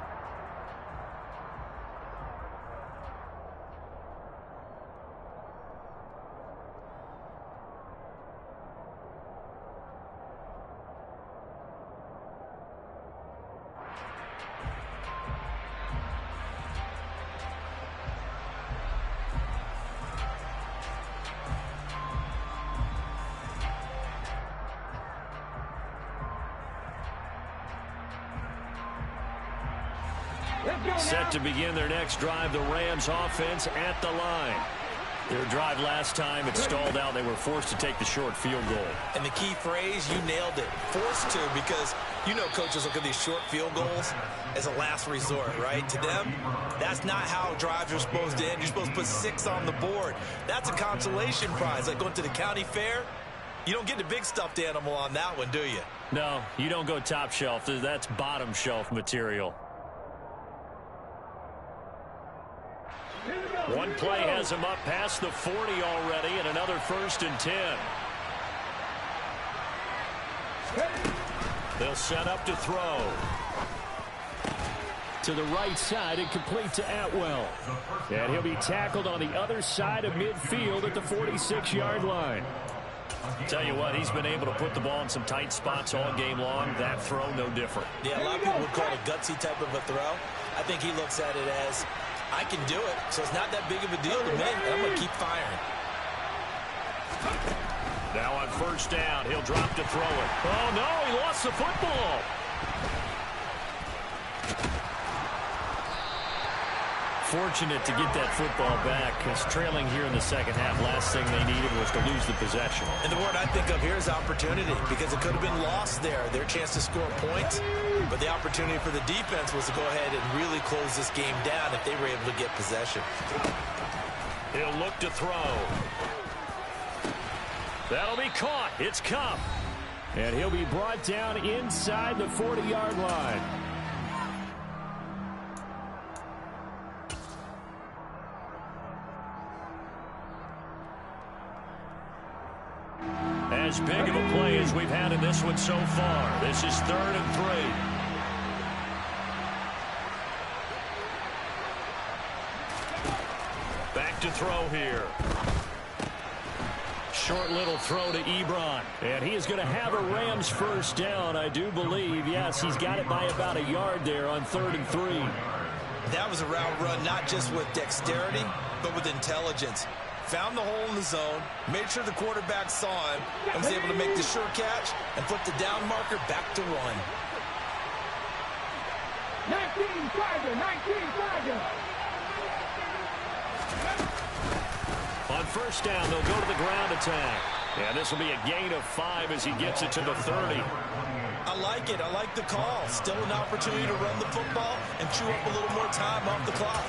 Speaker 5: Set to begin their next drive, the Rams offense at the line. Their drive last time, it stalled out. They were forced to take the short field goal.
Speaker 4: And the key phrase, you nailed it, forced to, because you know coaches look at these short field goals as a last resort, right? To them, that's not how drives are supposed to end. You're supposed to put 6 on the board. That's a consolation prize, like going to the county fair. You don't get the big stuffed animal on that one, do you?
Speaker 5: No, you don't go top shelf. That's bottom shelf material. One play has him up past the 40 already, and another 1st and 10. They'll set up to throw. To the right side and complete to Atwell. And he'll be tackled on the other side of midfield at the 46-yard line. Tell you what, he's been able to put the ball in some tight spots all game long. That throw, no different.
Speaker 4: Yeah, a lot of people would call it a gutsy type of a throw. I think he looks at it as, I can do it, so it's not that big of a deal to me, and I'm going to keep firing.
Speaker 5: Now on 1st down, he'll drop to throw it. Oh, no, he lost the football. Fortunate to get that football back, because trailing here in the second half, last thing they needed was to lose the possession.
Speaker 4: And the word I think of here is opportunity, because it could have been lost there, their chance to score points. But the opportunity for the defense was to go ahead and really close this game down if they were able to get possession.
Speaker 5: He'll look to throw. That'll be caught. It's Cup. And he'll be brought down inside the 40-yard line. As big of a play as we've had in this one so far. This is 3rd and 3. Back to throw here. Short little throw to Ebron. And he is going to have a Rams 1st down, I do believe. Yes, he's got it by about a yard there on 3rd and 3.
Speaker 4: That was a route run, not just with dexterity, but with intelligence. Found the hole in the zone, made sure the quarterback saw him, and was able to make the sure catch and flip the down marker back to run.
Speaker 3: 19 Tiger, 19 Tiger.
Speaker 5: On 1st down, they'll go to the ground attack. And this will be a gain of 5 as he gets it to the 30.
Speaker 4: I like it. I like the call. Still an opportunity to run the football and chew up a little more time off the clock.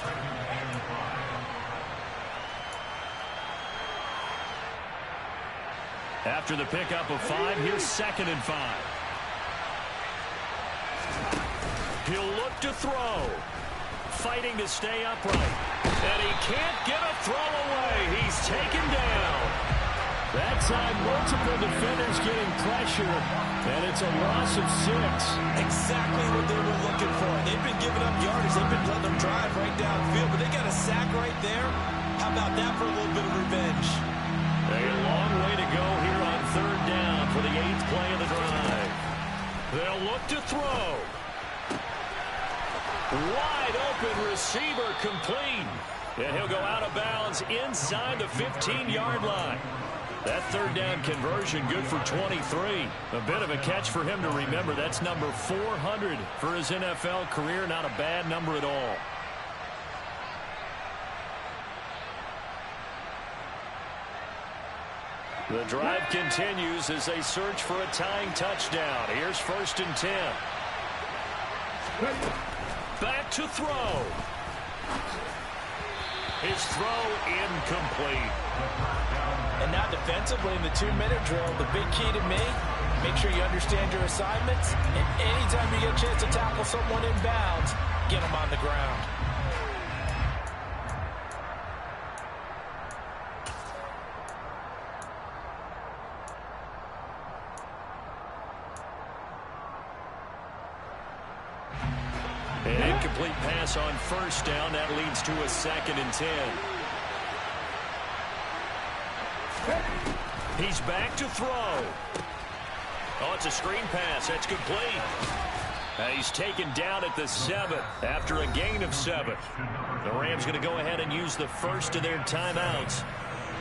Speaker 5: After the pickup of 5, here's 2nd and 5. He'll look to throw. Fighting to stay upright. And he can't get a throw away. He's taken down. That time, multiple defenders getting pressure, and it's a loss of 6.
Speaker 4: Exactly what they were looking for. They've been giving up yardage. They've been letting them drive right downfield, but they got a sack right there. How about that for a little bit of revenge?
Speaker 5: A long way to go here on 3rd down for the 8th play of the drive. They'll look to throw. Wide open receiver complete. And he'll go out of bounds inside the 15-yard line. That 3rd down conversion good for 23. A bit of a catch for him to remember. That's number 400 for his NFL career. Not a bad number at all. The drive continues as they search for a tying touchdown. Here's 1st and 10. Back to throw. His throw incomplete.
Speaker 4: And now defensively in the 2-minute drill, the big key to me,
Speaker 1: Make sure you understand your assignments, and anytime you get a chance to tackle someone in bounds, get them on the ground.
Speaker 2: An incomplete pass on first down. That leads to a 2nd and 10. He's back to throw. Oh, it's a screen pass. That's complete. He's taken down at the 7 after a gain of 7. The Rams going to go ahead and use the first of their timeouts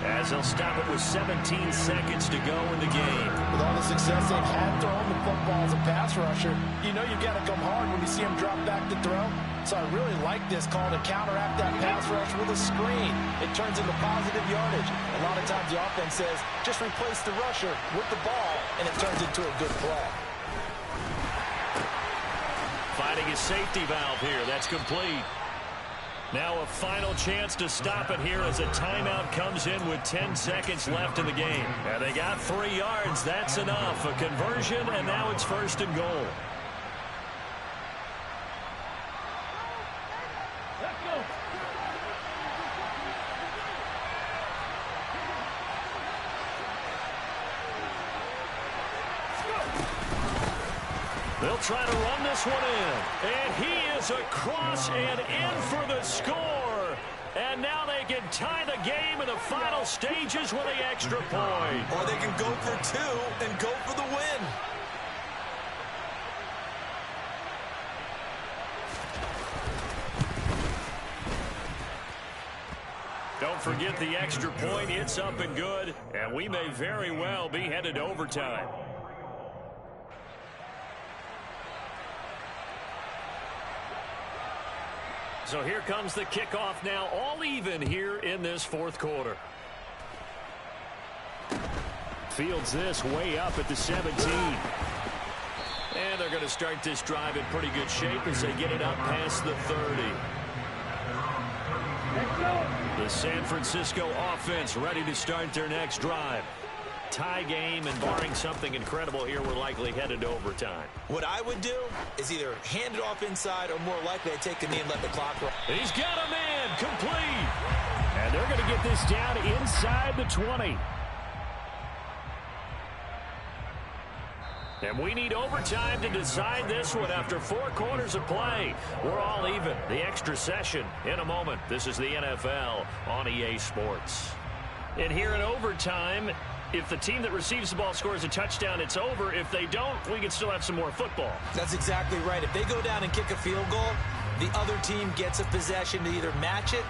Speaker 2: as they'll stop it with 17 seconds to go in the game.
Speaker 1: With all the success they've had throwing the football as a pass rusher, you know you've got to come hard when you see him drop back to throw. So I really like this call to counteract that pass rush with a screen. It turns into positive yardage. A lot of times the offense says, just replace the rusher with the ball, and it turns into a good play.
Speaker 2: Finding his safety valve here. That's complete. Now a final chance to stop it here as a timeout comes in with 10 seconds left in the game. And they got 3 yards. That's enough. A conversion, and now it's 1st and goal.
Speaker 3: Let's go.
Speaker 2: They'll try to run this one in. And he is across and in for the score. And now they can tie the game in the final stages with the extra point.
Speaker 4: Or they can go for 2 and go for the win.
Speaker 2: Don't forget the extra point. It's up and good. And we may very well be headed to overtime. So here comes the kickoff now, all even here in this 4th quarter. Fields this way up at the 17. And they're going to start this drive in pretty good shape as they get it up past the 30. The San Francisco offense ready to start their next drive. Tie game, and barring something incredible here, we're likely headed to overtime.
Speaker 4: What I would do is either hand it off inside or more likely I take a knee and let the clock run.
Speaker 2: He's got a man complete.
Speaker 5: And they're going to get this down inside the 20.
Speaker 2: And we need overtime to decide this one after 4 quarters of play. We're all even. The extra session in a moment. This is the NFL on EA Sports. And here in overtime, if the team that receives the ball scores a touchdown, it's over. If they don't, we can still have some more football.
Speaker 4: That's exactly right. If they go down and kick a field goal, the other team gets a possession to either match it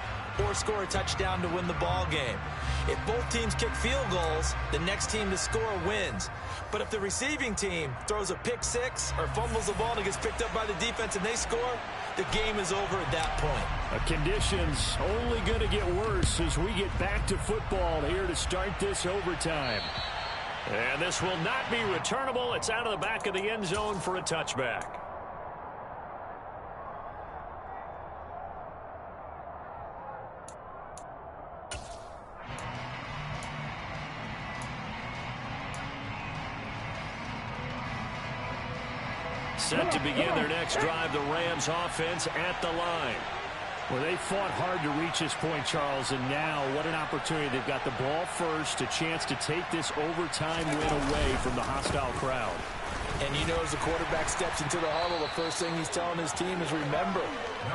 Speaker 4: or score a touchdown to win the ball game. If both teams kick field goals, the next team to score wins. But if the receiving team throws a pick 6 or fumbles the ball and it gets picked up by the defense and they score, the game is over at that point.
Speaker 5: Conditions only going to get worse as we get back to football here to start this overtime.
Speaker 2: And this will not be returnable. It's out of the back of the end zone for a touchback. Set to begin their next drive, the Rams offense at the line.
Speaker 5: Well, they fought hard to reach this point, Charles, and now what an opportunity. They've got the ball first, a chance to take this overtime win away from the hostile crowd.
Speaker 1: And you know, as the quarterback steps into the huddle, the first thing he's telling his team is, remember,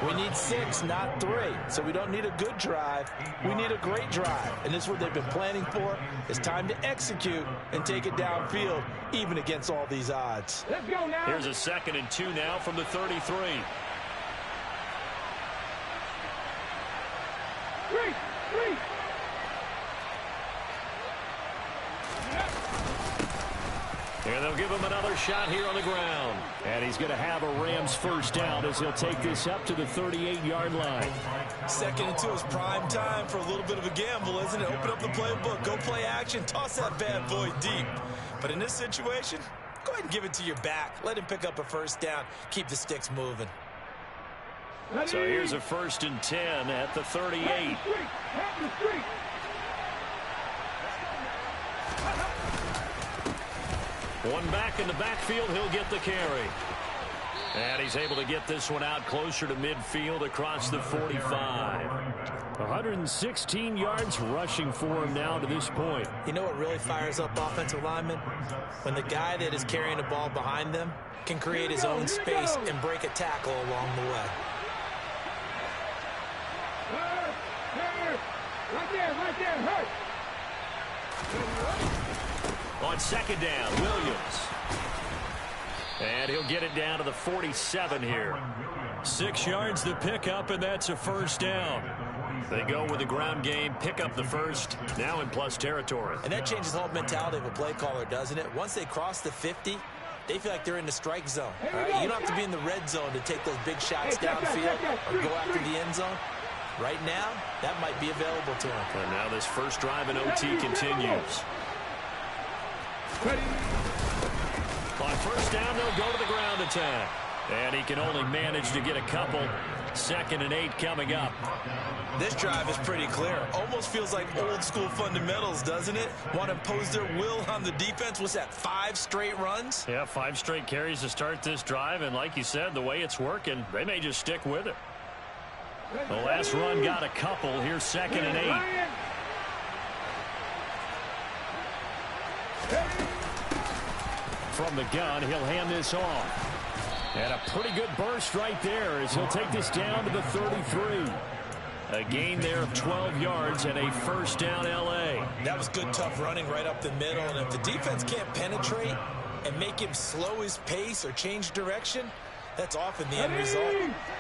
Speaker 1: we need 6, not 3. So we don't need a good drive. We need a great drive. And this is what they've been planning for. It's time to execute and take it downfield, even against all these odds.
Speaker 3: Let's go now.
Speaker 2: Here's a 2nd and 2 now from the 33.
Speaker 3: 3.
Speaker 2: And they'll give him another shot here on the ground.
Speaker 5: And he's going to have a Rams first down as he'll take this up to the 38-yard line.
Speaker 4: 2nd and 2 is prime time for a little bit of a gamble, isn't it? Open up the playbook, go play action, toss that bad boy deep. But in this situation, go ahead and give it to your back. Let him pick up a first down. Keep the sticks moving.
Speaker 2: So here's a 1st and 10 at the 38.
Speaker 3: Half the street.
Speaker 2: One back in the backfield. He'll get the carry. And he's able to get this one out closer to midfield across the 45.
Speaker 5: 116 yards rushing for him now to this point.
Speaker 4: You know what really fires up offensive linemen? When the guy that is carrying the ball behind them can create his own space and break a tackle along the way.
Speaker 3: Right there, hurt.
Speaker 2: On second down, Williams. And he'll get it down to the 47 here. 6 yards to pick up, and that's a first down. They go with the ground game, pick up the first, now in plus territory.
Speaker 4: And that changes the whole mentality of a play caller, doesn't it? Once they cross the 50, they feel like they're in the strike zone. All right? You don't have to be in the red zone to take those big shots downfield or go after the end zone. Right now, that might be available to him.
Speaker 2: And now this first drive in OT continues. On first down, they'll go to the ground attack. And he can only manage to get a couple. 2nd and 8 coming up.
Speaker 4: This drive is pretty clear. Almost feels like old school fundamentals, doesn't it? Want to impose their will on the defense. What's that, 5 straight runs?
Speaker 2: Yeah, 5 straight carries to start this drive. And like you said, the way it's working, they may just stick with it. The last run got a couple. Here's 2nd and 8.
Speaker 5: From the gun, he'll hand this off. And a pretty good burst right there as he'll take this down to the 33. A gain there of 12 yards and a first down L.A.
Speaker 4: That was good, tough running right up the middle. And if the defense can't penetrate and make him slow his pace or change direction, that's often the end result.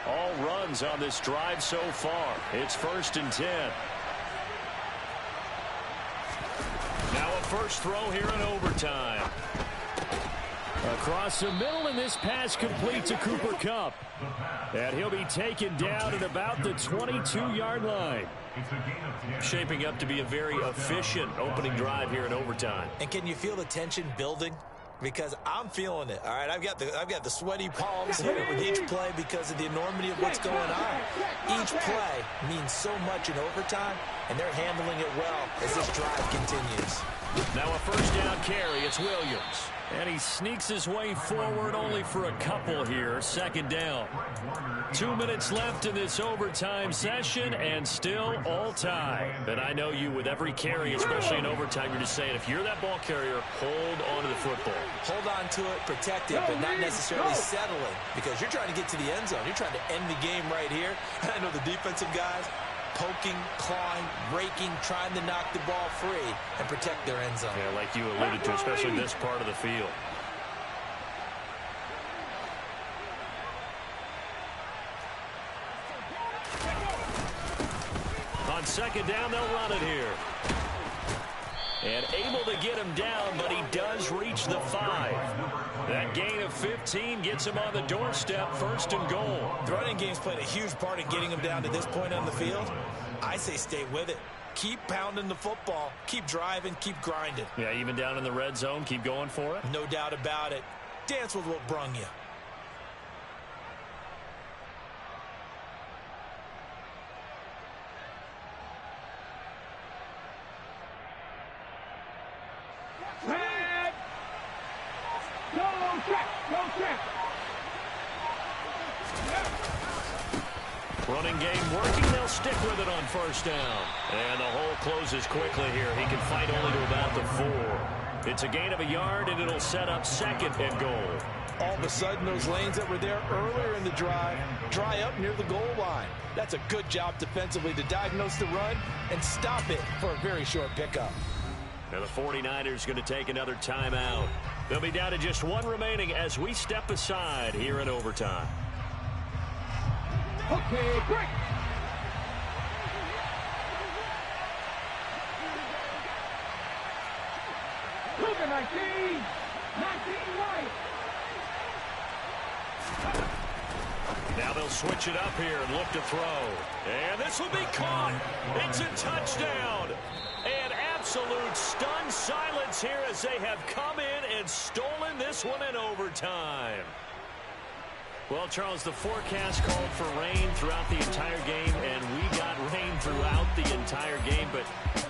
Speaker 2: All runs on this drive so far. It's 1st and 10. Now a first throw here in overtime.
Speaker 5: Across the middle, and this pass complete to Cooper Kupp. And he'll be taken down at about the 22-yard line.
Speaker 2: Shaping up to be a very efficient opening drive here in overtime.
Speaker 4: And can you feel the tension building? Because I'm feeling it. All right, I've got the sweaty palms here with each play because of the enormity of what's going on. Each play means so much in overtime, and they're handling it well as this drive continues.
Speaker 2: Now a first down carry. It's Williams.
Speaker 5: And he sneaks his way forward only for a couple here. 2nd down.
Speaker 2: 2 minutes left in this overtime session, and still all tie. And I know you, with every carry, especially in overtime, you're just saying, if you're that ball carrier, hold on to the football.
Speaker 4: Hold on to it, protect it, but not necessarily settle it, because you're trying to get to the end zone. You're trying to end the game right here. And I know the defensive guys poking, clawing, raking, trying to knock the ball free and protect their end zone.
Speaker 2: Yeah, like you alluded to, especially this part of the field. On 2nd down, they'll run it here. And able to get him down, but he does reach the 5. That gain of 15 gets him on the doorstep, 1st and goal.
Speaker 4: The running game's played a huge part in getting him down to this point on the field. I say stay with it. Keep pounding the football. Keep driving. Keep grinding.
Speaker 2: Yeah, even down in the red zone, keep going for it.
Speaker 4: No doubt about it. Dance with what brung you.
Speaker 2: Running game working. They'll stick with it on first down. And the hole closes quickly here. He can fight only to about the 4. It's a gain of a yard, and it'll set up 2nd and goal.
Speaker 4: All of a sudden, those lanes that were there earlier in the drive dry up near the goal line. That's a good job defensively to diagnose the run and stop it for a very short pickup.
Speaker 2: Now the 49ers going to take another timeout. They'll be down to just 1 remaining as we step aside here in overtime.
Speaker 3: Okay, great. Look at 19 right.
Speaker 2: Now they'll switch it up here and look to throw. And this will be caught. It's a touchdown. And absolute stunned silence here as they have come in and stolen this one in overtime. Well, Charles, the forecast called for rain throughout the entire game, and we got rain throughout the entire game. But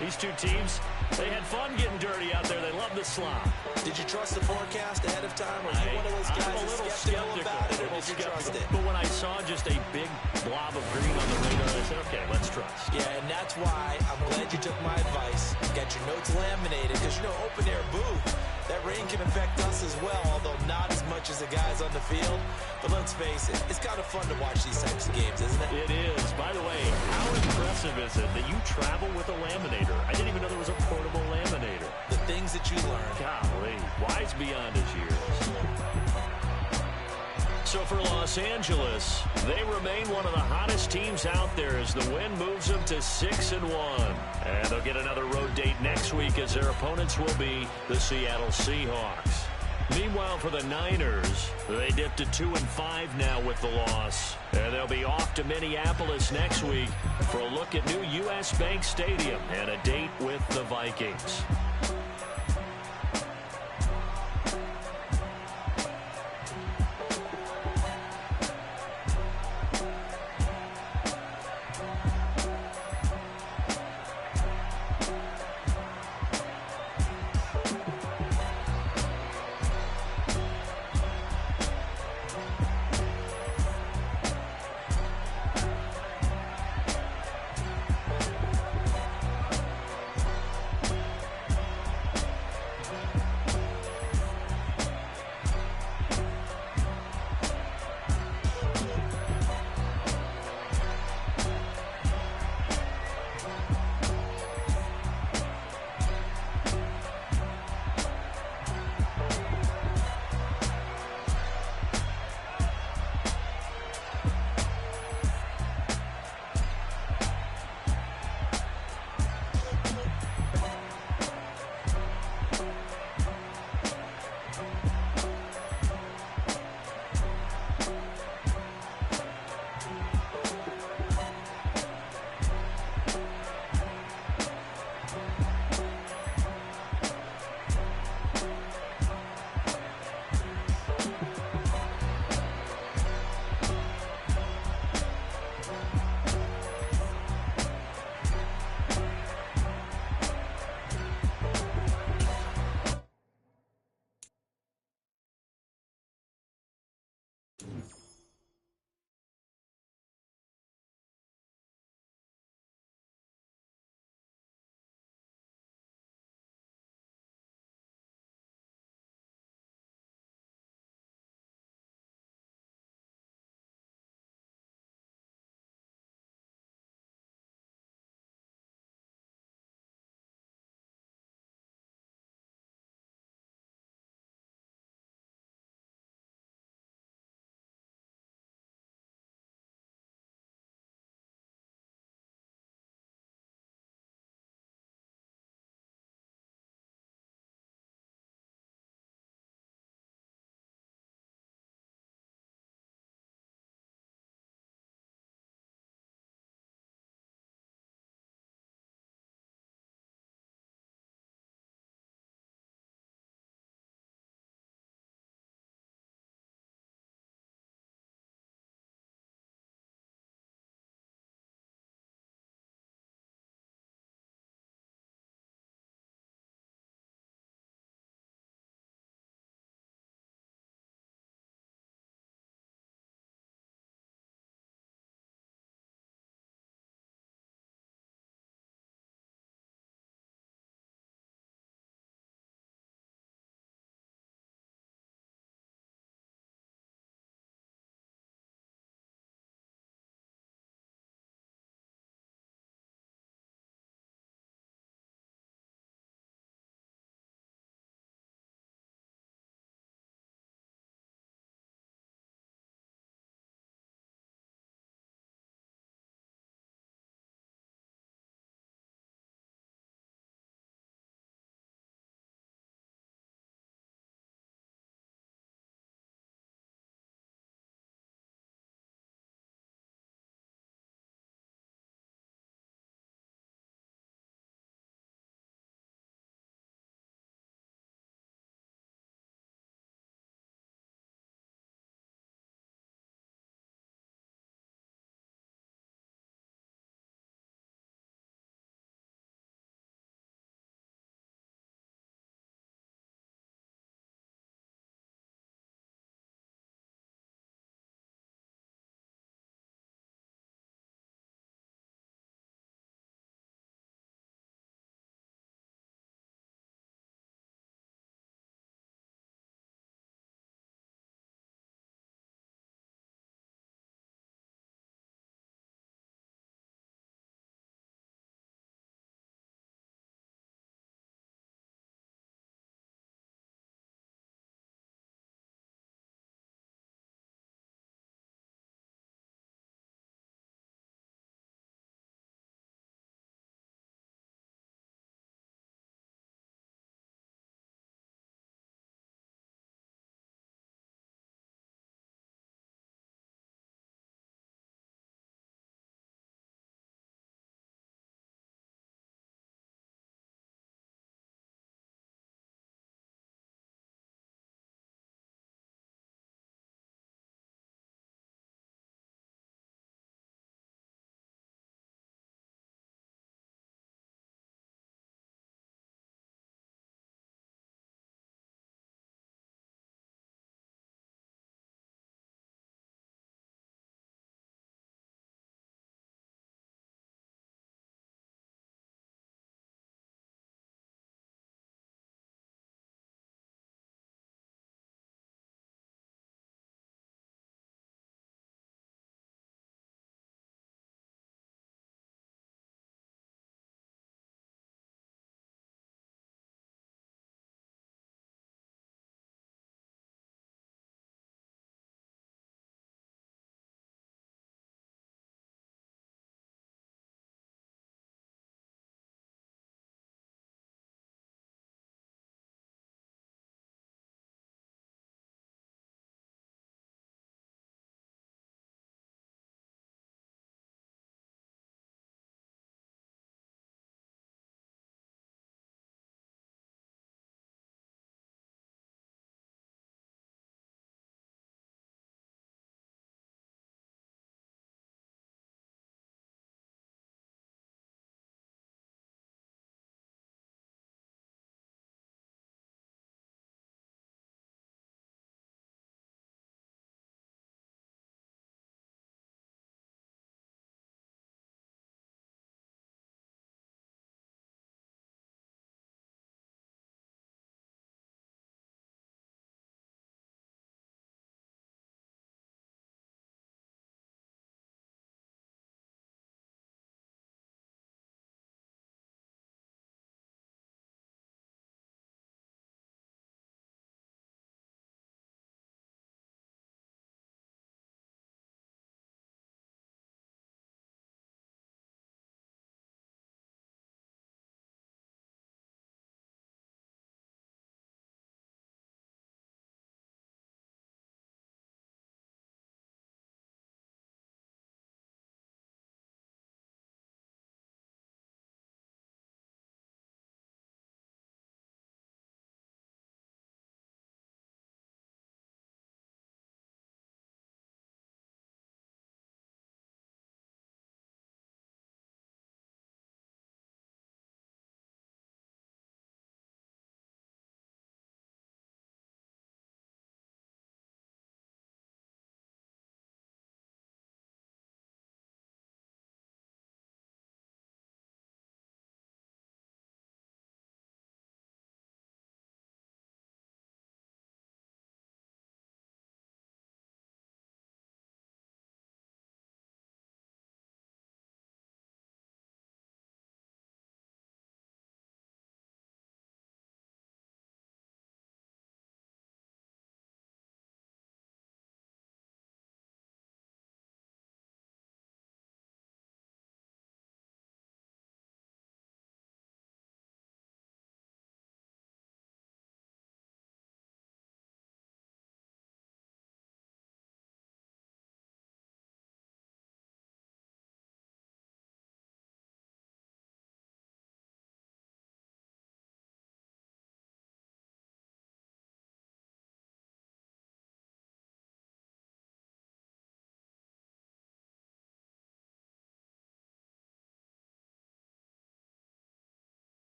Speaker 2: these two teams, they had fun getting dirty out there. They love the the slot.
Speaker 4: Did you trust the forecast ahead of time? Or are you one of those guys
Speaker 2: I'm a little
Speaker 4: skeptical about it, or did you trust it?
Speaker 2: But when I saw just a big blob of green on the radar, I said, okay, let's trust.
Speaker 4: Yeah, and that's why I'm glad you took my advice. Got your notes laminated, because, you know, open air booth, that rain can affect us as well, although not as much as the guys on the field. But let's face it, it's kind of fun to watch these types of games, isn't it?
Speaker 2: It is. By the way, how impressive is it that you travel with a laminator? I didn't even know there was a portable laminator.
Speaker 4: The things that you learn.
Speaker 2: Golly, wise beyond his years. So for Los Angeles, they remain one of the hottest teams out there as the win moves them to 6-1. And they'll get another road date next week as their opponents will be the Seattle Seahawks. Meanwhile, for the Niners, they dipped to 2-5 now with the loss. And they'll be off to Minneapolis next week for a look at new U.S. Bank Stadium and a date with the Vikings.